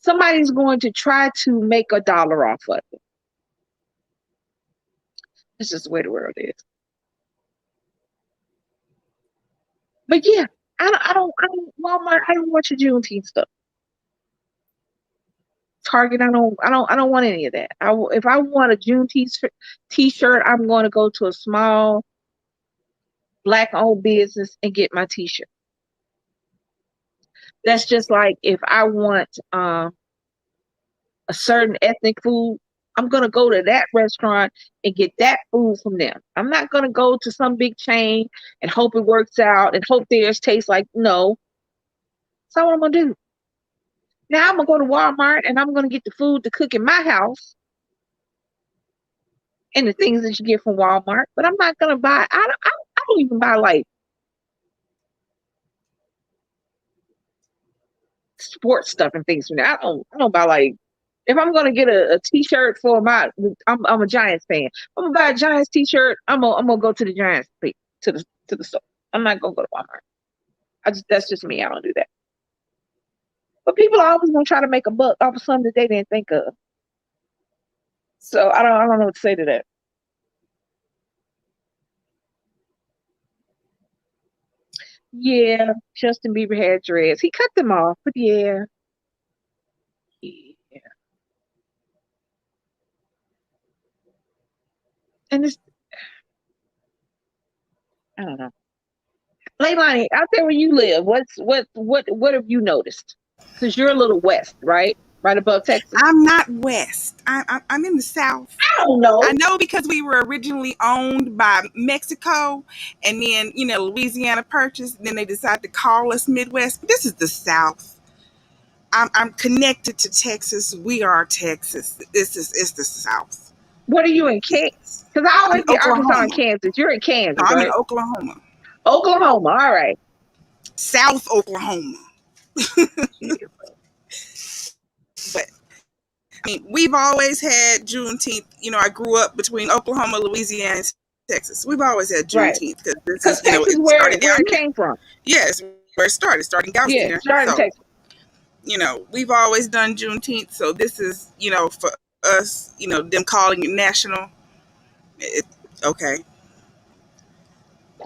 Somebody's going to try to make $1 off of it. It's just the way the world is. But yeah, I don't Walmart. I don't want your Juneteenth stuff. Target. I don't want any of that. If I want a Juneteenth t-shirt, I'm going to go to a small Black-owned business and get my t-shirt. That's just like if I want a certain ethnic food, I'm gonna go to that restaurant and get that food from them. I'm not gonna go to some big chain and hope it works out and hope theirs tastes like, no. That's not what I'm gonna do. Now I'm gonna go to Walmart and I'm gonna get the food to cook in my house and the things that you get from Walmart, but I'm not gonna buy. I don't even buy like sports stuff and things from there. I don't buy like. If I'm gonna get a t-shirt for I'm a Giants fan. I'm gonna buy a Giants t-shirt. I'm gonna go to the Giants to the store. I'm not gonna go to Walmart. That's just me. I don't do that. But people are always gonna try to make a buck off of something that they didn't think of. So I don't know what to say to that. Yeah, Justin Bieber had dreads. He cut them off, but yeah. Yeah. And it's, I don't know. Leilani, out there where you live, what have you noticed? Because you're a little west, right? Right above Texas. I'm not west. I'm in the south. I don't know. I know because we were originally owned by Mexico, and then Louisiana purchased. And then they decided to call us Midwest. This is the South. I'm connected to Texas. We are Texas. It's the South. What are you in Kansas? Because I always get Arkansas and Kansas. You're in Kansas, no, I'm right? in Oklahoma. Oklahoma, all right. South Oklahoma. But I mean, we've always had Juneteenth. I grew up between Oklahoma, Louisiana, and Texas. We've always had Juneteenth because Texas is where it came from. Yes, where it started in Galveston. Yeah, started in Texas. We've always done Juneteenth, so this is, for us, them calling it national. Okay,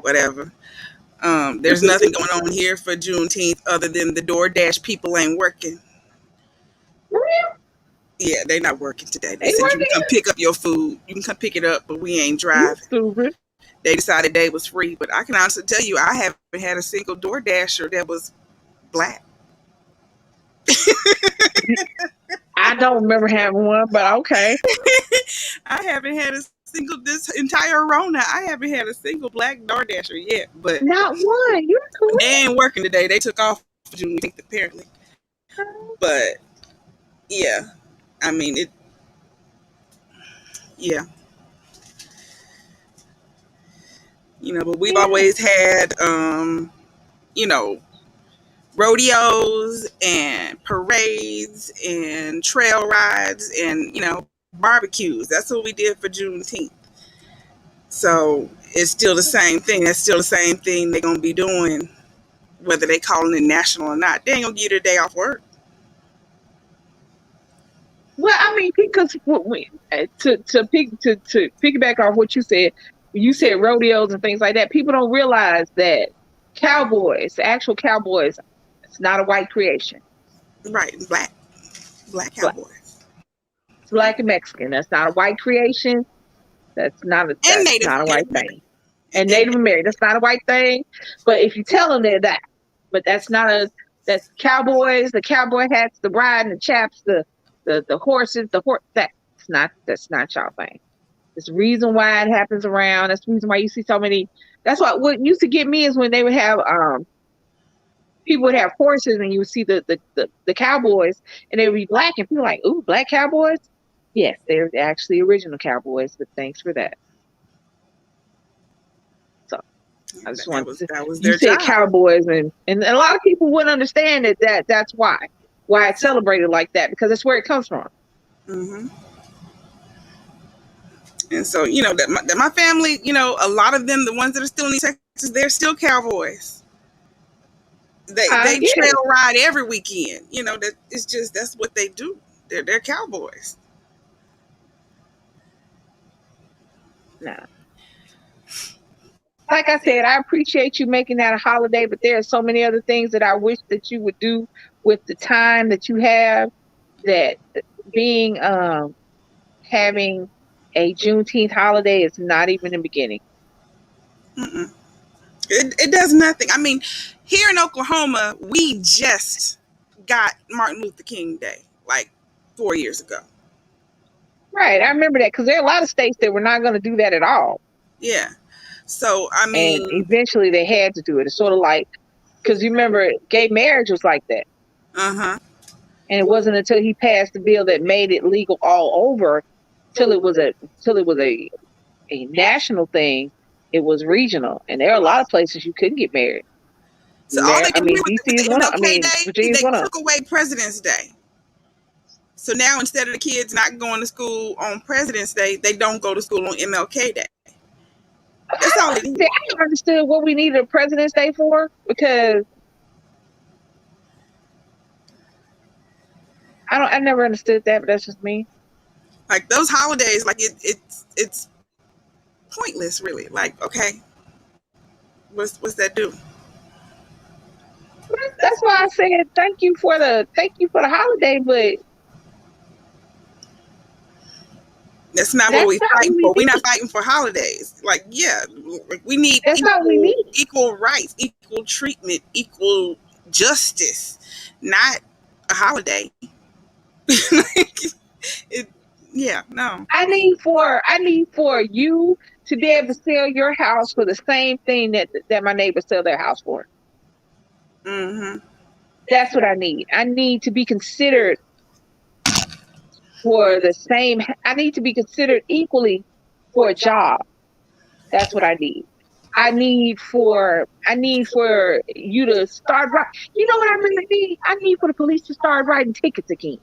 whatever. There's nothing going on here for Juneteenth other than the DoorDash people ain't working. Yeah, they're not working today. They said you can come pick up your food. You can come pick it up, but we ain't driving. Stupid. They decided they was free, but I can honestly tell you, I haven't had a single DoorDasher that was Black. I don't remember having one, but okay. I haven't had this entire Rona. I haven't had a single Black DoorDasher yet, but not one. You're correct. They ain't working today. They took off for Juneteenth apparently, but yeah. I mean, yeah. But we've always had, rodeos and parades and trail rides and, barbecues. That's what we did for Juneteenth. So it's still the same thing. That's still the same thing they're going to be doing, whether they calling it national or not. They ain't going to give you a day off work. Well, I mean, because to piggyback off what you said rodeos and things like that. People don't realize that cowboys, the actual cowboys, it's not a white creation. Right, Black. Black Black. cowboys. It's black and Mexican. That's not a white creation. That's not a white thing. And Native American. That's not a white thing. But if you tell them, they're that. But that's that's cowboys, the cowboy hats, the riding, the chaps, the horses, that's not y'all thing. There's a reason why it happens around. That's the reason why you see so many. That's what used to get me is when they would have people would have horses and you would see the cowboys and they would be black and people were like, ooh, black cowboys? Yes, they're actually original cowboys, but thanks for that. So I just wanted that was you their said job. cowboys and a lot of people wouldn't understand that's why it's celebrated like that, because that's where it comes from. Mm-hmm. And so, you know, that my family, you know, a lot of them, the ones that are still in Texas, they're still cowboys. They trail ride every weekend. You know, that's what they do. They're cowboys. Nah. Like I said, I appreciate you making that a holiday, but there are so many other things that I wish that you would do with the time that you have, that being having a Juneteenth holiday is not even the beginning. Mm-mm. It does nothing. I mean, here in Oklahoma, we just got Martin Luther King Day like 4 years ago. Right. I remember that because there are a lot of states that were not going to do that at all. Yeah. So, I mean. And eventually they had to do it. It's sort of like, because you remember gay marriage was like that. Uh-huh. And it wasn't until he passed the bill that made it legal all over till it was a national thing. It was regional. And there are a lot of places you couldn't get married. So all they DC is one of them. Virginia is one of them. They took away President's Day. So now instead of the kids not going to school on President's Day, they don't go to school on MLK Day. That's all it is. See, I never understood what we needed a President's Day for, because I never understood that, but that's just me. Like those holidays, like it's pointless, really. Like, okay, what's that do? That's why I said thank you for the holiday, but that's not what we're fighting for. We're not fighting for holidays. Like, yeah, we need equal rights, equal treatment, equal justice, not a holiday. No. I need for you to be able to sell your house for the same thing that my neighbors sell their house for. Mm-hmm. That's what I need. I need to be considered for the same. I need to be considered equally for a job. That's what I need. I need for you to start writing. You know what I really need? I need for the police to start writing tickets again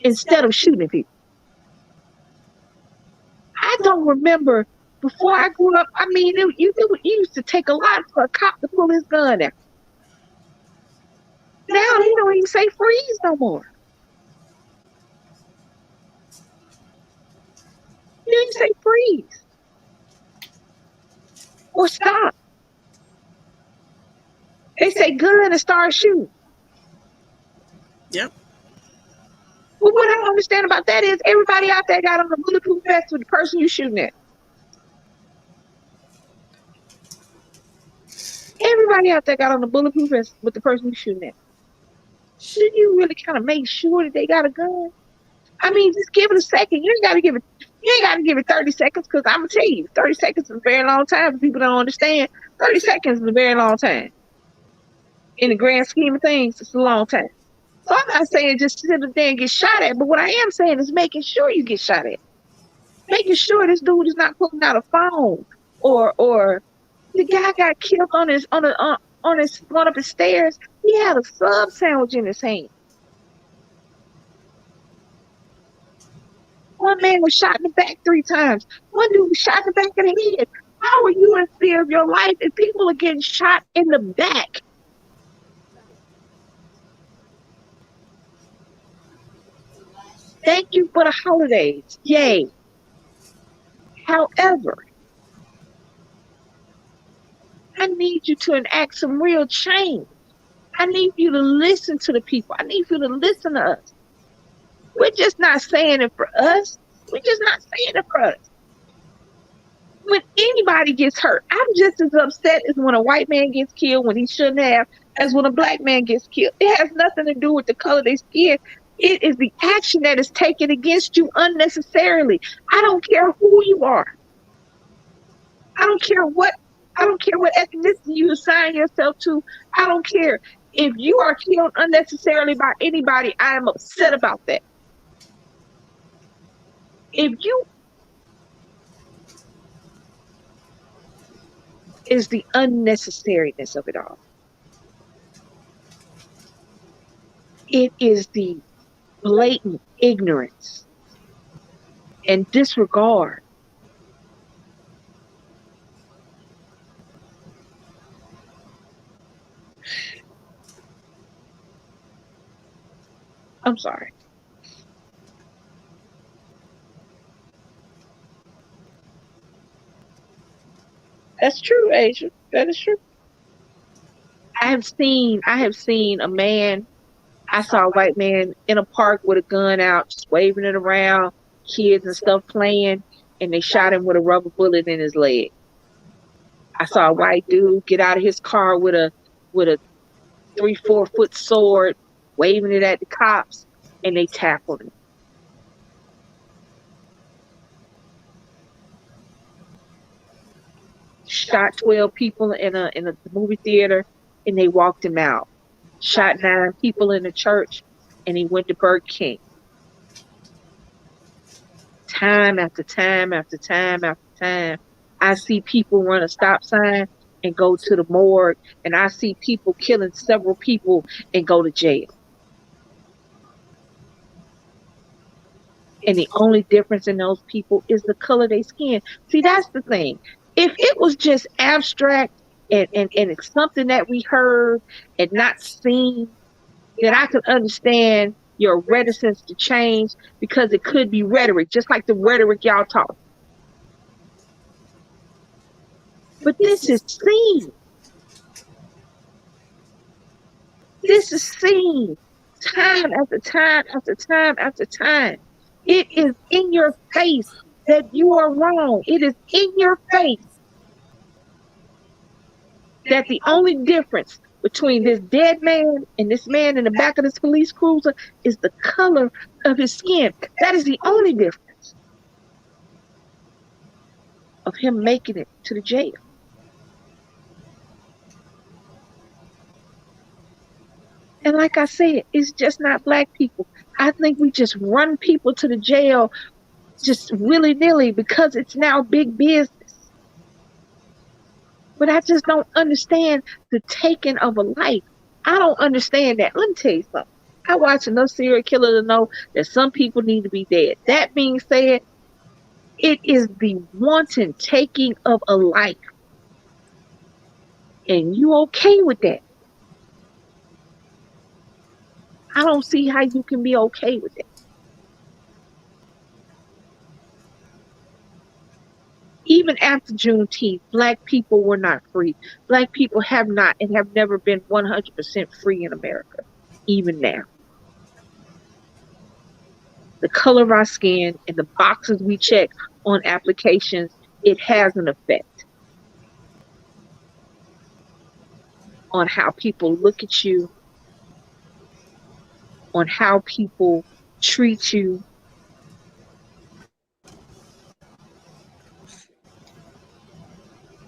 instead of shooting people. I don't remember before I grew up. I mean, you used to take a lot for a cop to pull his gun out. Now he don't even say freeze no more. He didn't say freeze or stop. They say gun and start shooting. Yep. Well, what I don't understand about that is everybody out there got on a bulletproof vest with the person you shooting at. Everybody out there got on a bulletproof vest with the person you shooting at. Shouldn't you really kind of make sure that they got a gun? I mean, just give it a second. You ain't got to give it 30 seconds, because I'm going to tell you, 30 seconds is a very long time. For people don't understand, 30 seconds is a very long time. In the grand scheme of things, it's a long time. So I'm not saying just sit there and get shot at, but what I am saying is making sure you get shot at. Making sure this dude is not pulling out a phone, or the guy got killed on one of his stairs. He had a sub sandwich in his hand. One man was shot in the back 3 times. One dude was shot in the back of the head. How are you in fear of your life if people are getting shot in the back? Thank you for the holidays. Yay. However, I need you to enact some real change. I need you to listen to the people. I need you to listen to us. We're just not saying it for us. We're just not saying it for us. When anybody gets hurt, I'm just as upset as when a white man gets killed when he shouldn't have, as when a black man gets killed. It has nothing to do with the color of their skin. It is the action that is taken against you unnecessarily. I don't care who you are. I don't care what ethnicity you assign yourself to. I don't care. If you are killed unnecessarily by anybody, I am upset about that. If you is the unnecessariness of it all. It is the blatant ignorance and disregard. I'm sorry. That's true, Asia. That is true. I have seen a man. I saw a white man in a park with a gun out, just waving it around, kids and stuff playing, and they shot him with a rubber bullet in his leg. I saw a white dude get out of his car with a 3-4 foot sword, waving it at the cops, and they tackled him. Shot 12 people in a movie theater, and they walked him out. Shot 9 people in the church, and he went to Burger King. Time after time after time after time, I see people run a stop sign and go to the morgue, and I see people killing several people and go to jail. And the only difference in those people is the color of their skin. See, that's the thing. If it was just abstract and it's something that we heard and not seen, then I could understand your reticence to change, because it could be rhetoric, just like the rhetoric y'all talk. But this is seen. This is seen time after time after time after time. It is in your face that you are wrong. It is in your face that the only difference between this dead man and this man in the back of this police cruiser is the color of his skin. That is the only difference of him making it to the jail. And like I said, it's just not black people. I think we just run people to the jail just willy-nilly because it's now big business. But I just don't understand the taking of a life. I don't understand that. Let me tell you something. I watch enough serial killers to know that some people need to be dead. That being said, it is the wanton taking of a life. And you okay with that? I don't see how you can be okay with it. Even after Juneteenth, black people were not free. Black people have not and have never been 100% free in America, even now. The color of our skin and the boxes we check on applications, it has an effect on how people look at you, on how people treat you,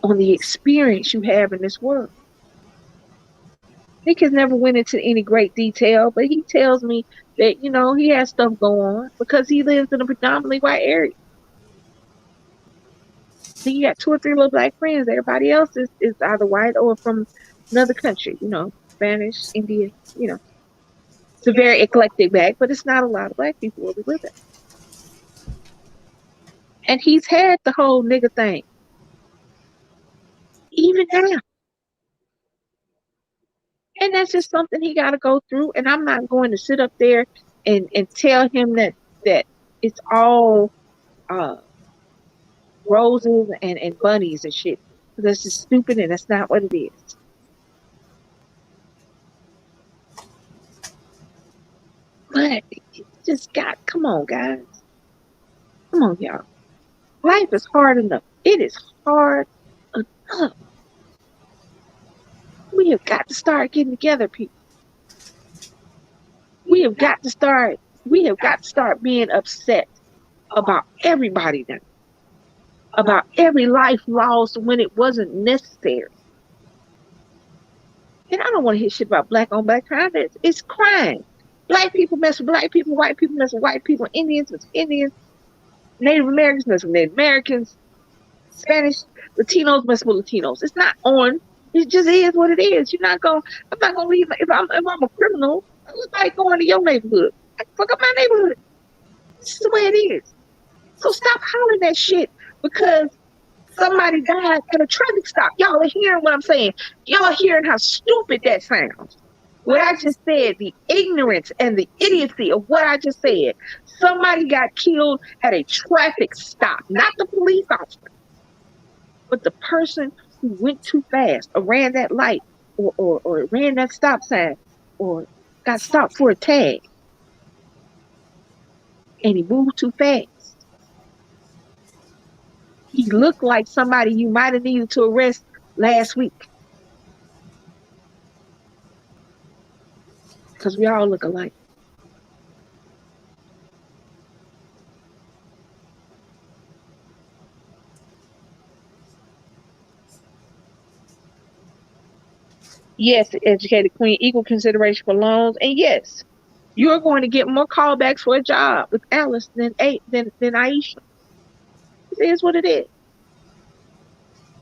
on the experience you have in this world. Nick has never went into any great detail, but he tells me that, he has stuff going on because he lives in a predominantly white area. He got 2 or 3 little black friends. Everybody else is either white or from another country, Spanish, Indian, It's a very eclectic bag, but it's not a lot of black people where we live at. And he's had the whole nigga thing. Even now. And that's just something he got to go through. And I'm not going to sit up there and tell him that it's all roses and bunnies and shit. That's just stupid, and that's not what it is. But Just got, come on, guys. Come on, y'all. Life is hard enough. It is hard enough. We have got to start getting together, people. We have got to start being upset about everybody now, about every life lost when it wasn't necessary. And I don't want to hear shit about black on black crime. It's crime. Black people mess with black people, white people mess with white people, Indians mess with Indians, Native Americans mess with Native Americans, Spanish, Latinos mess with Latinos. It's not on. It just is what it is. I'm not gonna leave if I'm a criminal, I look like going to your neighborhood. I can fuck up my neighborhood. This is the way it is. So stop hollering that shit because somebody died at a traffic stop. Y'all are hearing what I'm saying. Y'all are hearing how stupid that sounds. What I just said, the ignorance and the idiocy of what I just said. Somebody got killed at a traffic stop, not the police officer, but the person who went too fast or ran that light or ran that stop sign or got stopped for a tag and he moved too fast. He looked like somebody you might have needed to arrest last week. Because we all look alike. Yes, educated queen, equal consideration for loans. And yes, you're going to get more callbacks for a job with Alice than Aisha. It is what it is.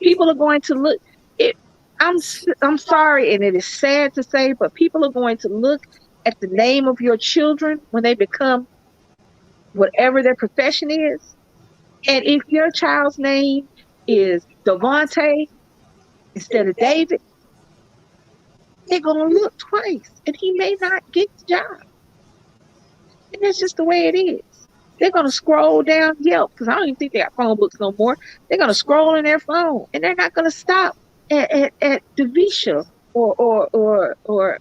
People are going to look it. I'm sorry, and it is sad to say, but people are going to look at the name of your children when they become whatever their profession is. And if your child's name is Devontae instead of David, they're going to look twice and he may not get the job. And that's just the way it is. They're going to scroll down Yelp because I don't even think they got phone books no more. They're going to scroll in their phone and they're not going to stop at Devisha or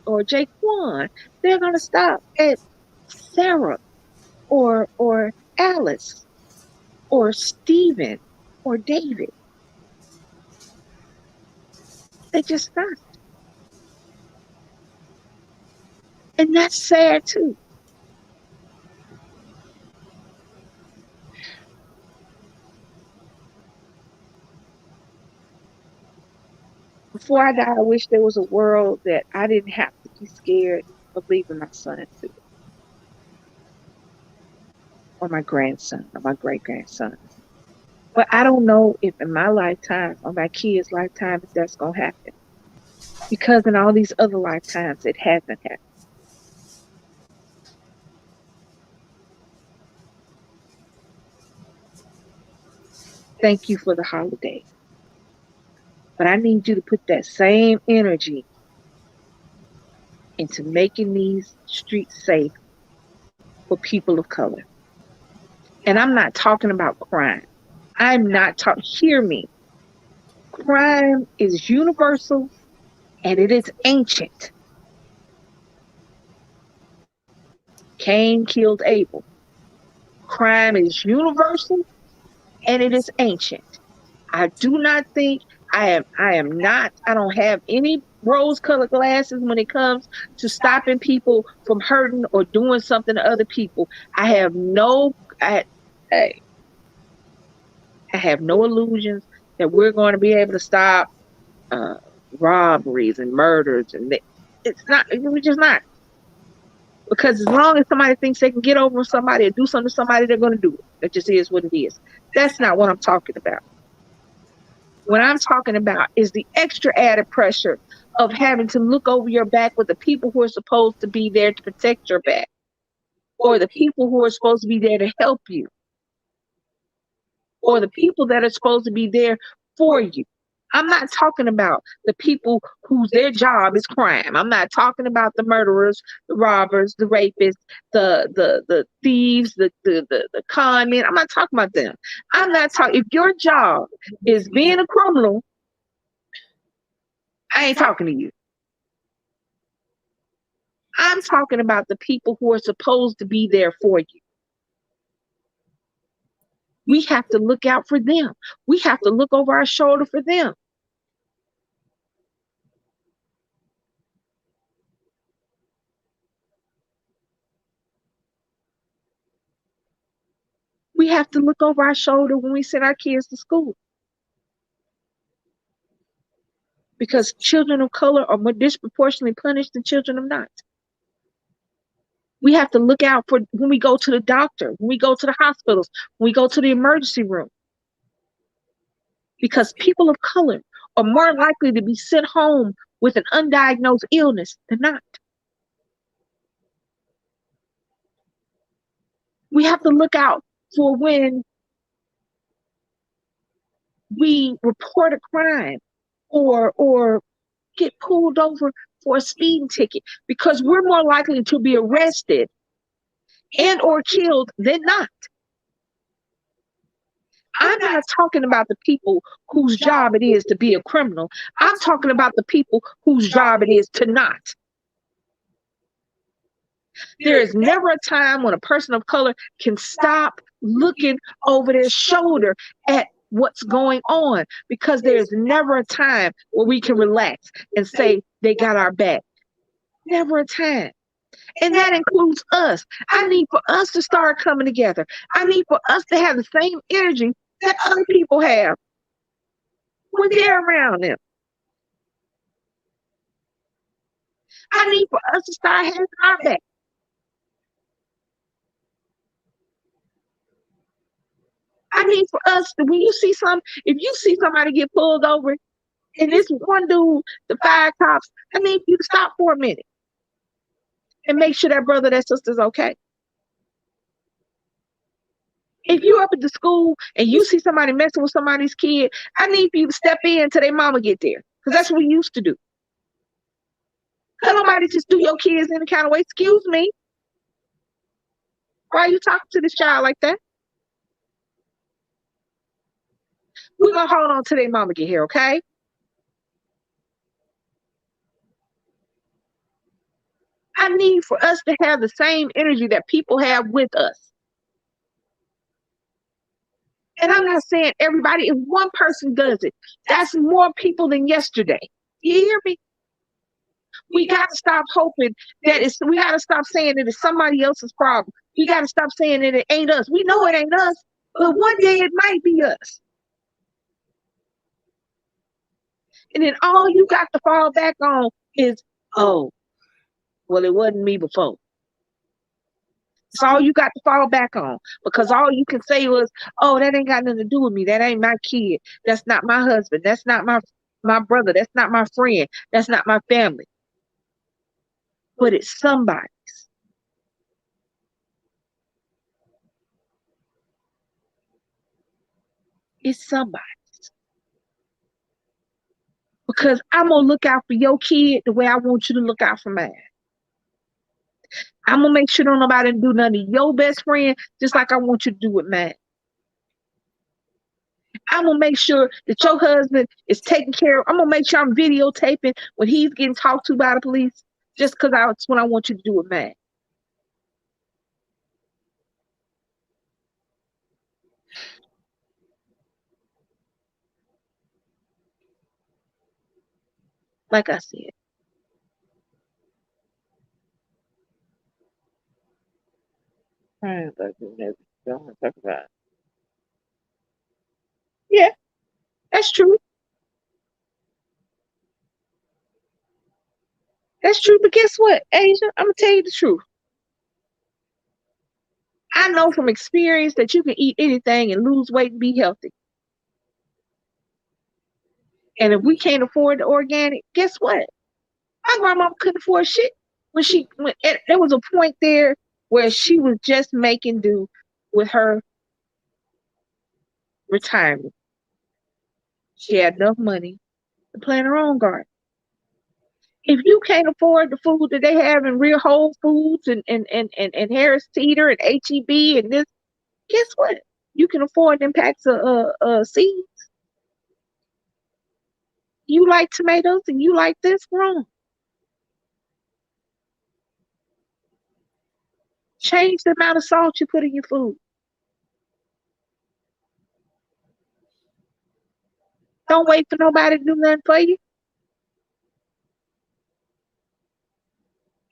Jaquan. They're going to stop at Sarah or Alice or Stephen or David. They just not. And that's sad too. Before I die, I wish there was a world that I didn't have to be scared of leaving my son to, or my grandson, or my great-grandson. But I don't know if in my lifetime or my kids' lifetime if that's going to happen. Because in all these other lifetimes, it hasn't happened. Thank you for the holiday. But I need you to put that same energy into making these streets safe for people of color. And I'm not talking about crime. I'm not talking, hear me. Crime is universal and it is ancient. Cain killed Abel. Crime is universal and it is ancient. I do not think I don't have any rose-colored glasses when it comes to stopping people from hurting or doing something to other people. I have no illusions that we're going to be able to stop robberies and murders, and we're just not. Because as long as somebody thinks they can get over somebody or do something to somebody, they're going to do it. It just is what it is. That's not what I'm talking about. What I'm talking about is the extra added pressure of having to look over your back with the people who are supposed to be there to protect your back, or the people who are supposed to be there to help you, or the people that are supposed to be there for you. I'm not talking about the people whose their job is crime. I'm not talking about the murderers, the robbers, the rapists, the thieves, the con men. I'm not talking about them. I'm not talking. If your job is being a criminal, I ain't talking to you. I'm talking about the people who are supposed to be there for you. We have to look out for them. We have to look over our shoulder for them. We have to look over our shoulder when we send our kids to school. Because children of color are more disproportionately punished than children of not. We have to look out for when we go to the doctor, when we go to the hospitals, when we go to the emergency room. Because people of color are more likely to be sent home with an undiagnosed illness than not. We have to look out for when we report a crime or get pulled over for a speeding ticket, because we're more likely to be arrested and or killed than not. I'm not talking about the people whose job it is to be a criminal. I'm talking about the people whose job it is to not. There is never a time when a person of color can stop looking over their shoulder at what's going on, because there's never a time where we can relax and say they got our back. Never a time. And that includes us. I need for us to start coming together. I need for us to have the same energy that other people have when they're around them. I need for us to start having our back. I need for us to, when you see if you see somebody get pulled over and this one dude, the 5 cops, I need you to stop for a minute and make sure that brother, that sister's okay. If you're up at the school and you see somebody messing with somebody's kid, I need for you to step in until their mama get there. Because that's what we used to do. Tell nobody just do your kids any kind of way. Excuse me. Why are you talking to this child like that? We're going to hold on till their mama get here, okay? I need for us to have the same energy that people have with us. And I'm not saying everybody, if one person does it, that's more people than yesterday. You hear me? We got to stop hoping that we got to stop saying that it's somebody else's problem. We got to stop saying that it ain't us. We know it ain't us, but one day it might be us. And then all you got to fall back on is, oh, well, it wasn't me before. It's all you got to fall back on, because all you can say was, oh, that ain't got nothing to do with me. That ain't my kid. That's not my husband. That's not my brother. That's not my friend. That's not my family. But it's somebody's. It's somebody's. Because I'm going to look out for your kid the way I want you to look out for mine. I'm going to make sure don't nobody do nothing to your best friend just like I want you to do with mine. I'm going to make sure that your husband is taken care of. I'm going to make sure I'm videotaping when he's getting talked to by the police, just because that's what I want you to do with mine. Like I said. Yeah, that's true. That's true, but guess what, Asia? I'm going to tell you the truth. I know from experience that you can eat anything and lose weight and be healthy. And if we can't afford the organic, guess what? My grandma couldn't afford shit. There was a point there where she was just making do with her retirement. She had enough money to plant her own garden. If you can't afford the food that they have in real Whole Foods and Harris Teeter and HEB and this, guess what? You can afford them packs of seeds. You like tomatoes and you like this, wrong. Change the amount of salt you put in your food. Don't wait for nobody to do nothing for you.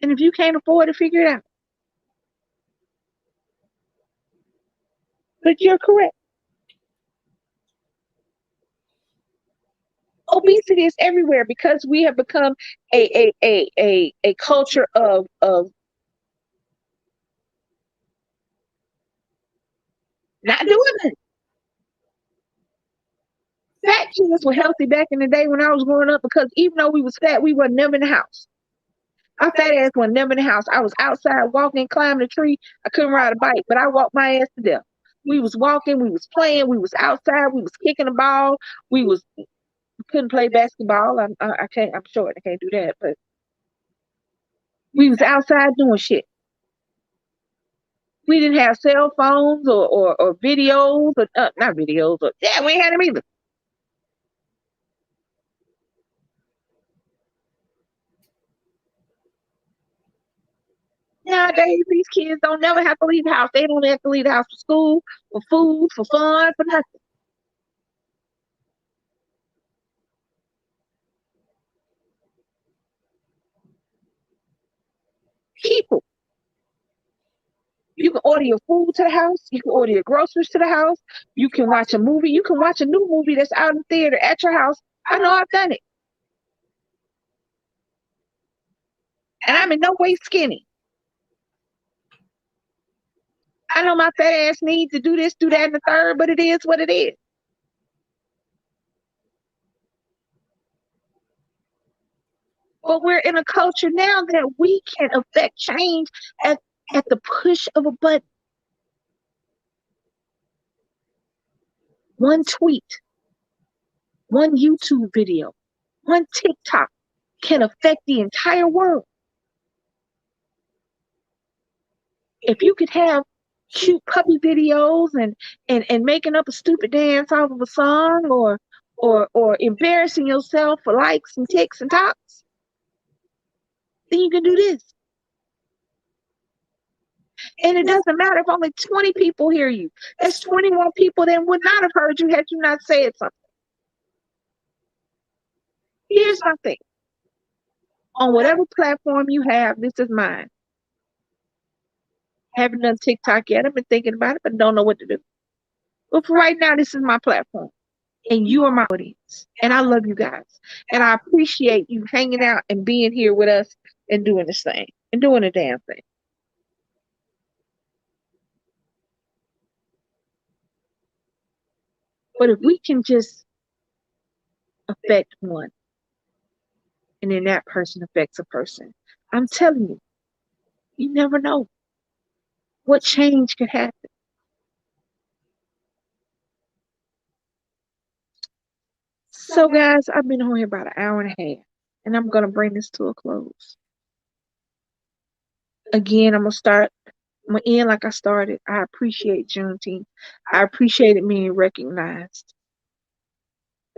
And if you can't afford it, figure it out. But you're correct. Obesity is everywhere because we have become a culture of not doing it. Fat kids were healthy back in the day when I was growing up because even though we was fat, we were never in the house. Our fat ass was never in the house. I was outside walking, climbing a tree. I couldn't ride a bike, but I walked my ass to death. We was walking, we was playing, we was outside, we was kicking the ball, we couldn't play basketball. I can't. I'm short. I can't do that. But we was outside doing shit. We didn't have cell phones or videos or not videos. Or, yeah, we ain't had them either. Nowadays, these kids don't never have to leave the house. They don't have to leave the house for school, for food, for fun, for nothing. People. You can order your food to the house. You can order your groceries to the house. You can watch a movie. You can watch a new movie that's out in the theater at your house. I know I've done it. And I'm in no way skinny. I know my fat ass needs to do this, do that, and the third, but it is what it is. But we're in a culture now that we can affect change at the push of a button. One tweet, one YouTube video, one TikTok can affect the entire world. If you could have cute puppy videos and making up a stupid dance off of a song or embarrassing yourself for likes and ticks and tops, then you can do this. And it doesn't matter if only 20 people hear you. That's 21 people that would not have heard you had you not said something. Here's my thing. On whatever platform you have, this is mine. Haven't done TikTok yet. I've been thinking about it, but don't know what to do. But for right now, this is my platform. And you are my audience. And I love you guys. And I appreciate you hanging out and being here with us and doing this thing. And doing the damn thing. But if we can just affect one, and then that person affects a person, I'm telling you, you never know what change could happen. So guys, I've been on here about an hour and a half, and I'm going to bring this to a close. Again, I'm going to end like I started. I appreciate Juneteenth. I appreciate it being recognized.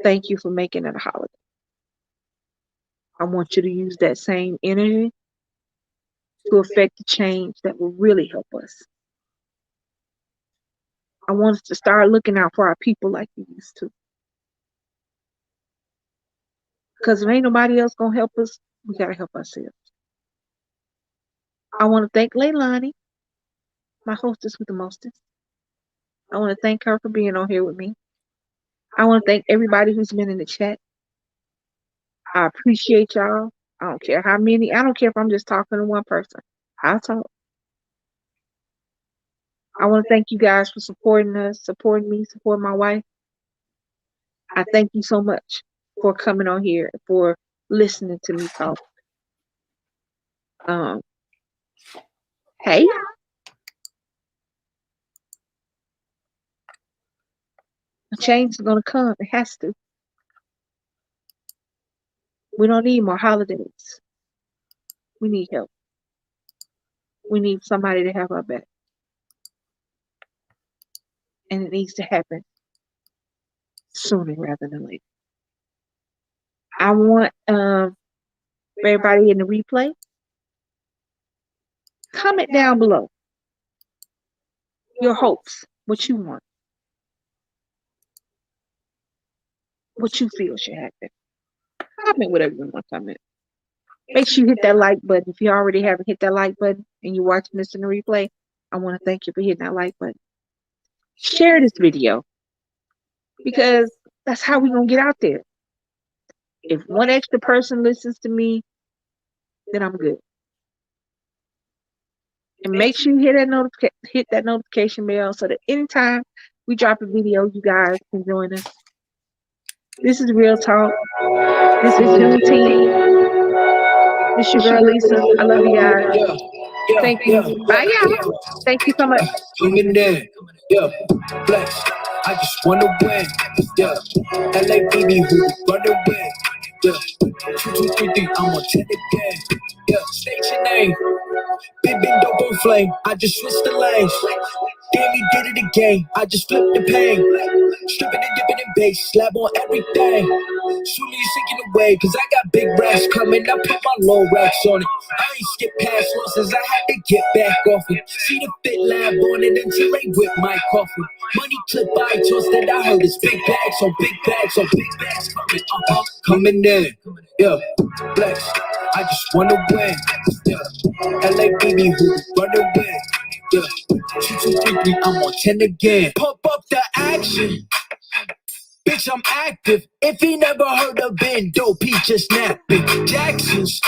Thank you for making it a holiday. I want you to use that same energy to affect the change that will really help us. I want us to start looking out for our people like we used to. Because if ain't nobody else going to help us, we got to help ourselves. I want to thank Leilani, my hostess with the mostest. I want to thank her for being on here with me. I want to thank everybody who's been in the chat. I appreciate y'all. I don't care how many. I don't care if I'm just talking to one person. I'll talk. I want to thank you guys for supporting us, supporting me, supporting my wife. I thank you so much for coming on here, for listening to me talk. Hey. A change is going to come. It has to. We don't need more holidays. We need help. We need somebody to have our back. And it needs to happen sooner rather than later. I want everybody in the replay, comment down below. your hopes, what you want, what you feel should happen. Comment whatever you want to comment. Make sure you hit that like button. If you already haven't hit that like button and you're watching this in the replay, I want to thank you for hitting that like button. Share this video because that's how we're going to get out there. If one extra person listens to me, then I'm good. And make sure you hit that notification bell so that anytime we drop a video, you guys can join us. This is Real Talk. This is Juneteenth. This your girl Lisa. I love you guys. Thank you. Bye, y'all. Thank you so much. Coming in, yeah, flex. I just wanna win, yeah. LA baby who run away, yeah. 2, 2, 3, 3, I'm on 10 again, yeah. State your name, big dope on flame. I just switched the lanes. Damn, he did it again. I just flipped the pain. Stripping and dipping in bass, slab on everything. Soon as you sinking away, cause I got big racks coming. I put my low racks on it. I ain't skip past losses, I had to get back off it. See the fit lab on it until they whip my coffin. Money clip by toss that I heard is big bags on big bags on big bags coming. Coming in, yeah, flex. I just wanna win, yeah. LA baby who run away, yeah. 2, 2, 3, 3, I'm on 10 again. Pump up the action. Bitch, I'm active. If he never heard of Ben Dope, he just napping. Jackson's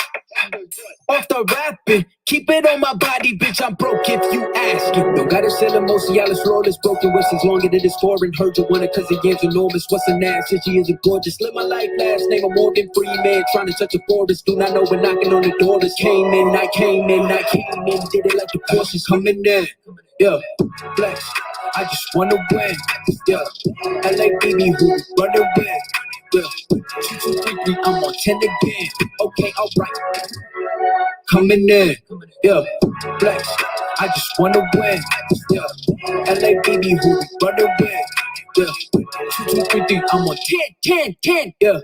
off the rapping. Keep it on my body, bitch. I'm broke if you asking. Don't gotta sell it, most of y'all is flawless. Broken whistles longer than it's foreign. Heard you want it cause the yam's enormous. What's an ass? She isn't gorgeous. Live my life last name of Morgan Freeman. Trying to touch a forest. Do not know when knocking on the door. This came in, I came in, I came in. Did it like the Porsches coming in. Yeah, flex. I just wanna win, yeah. LA baby who run away, yeah. 2, 2, 3, 3, I'm on 10 again. Okay, alright. Coming in, yeah. Flex. I just wanna win, yeah. LA baby who run away, yeah. 2, 2, 3, 3, I'm on 10, 10, 10, yeah.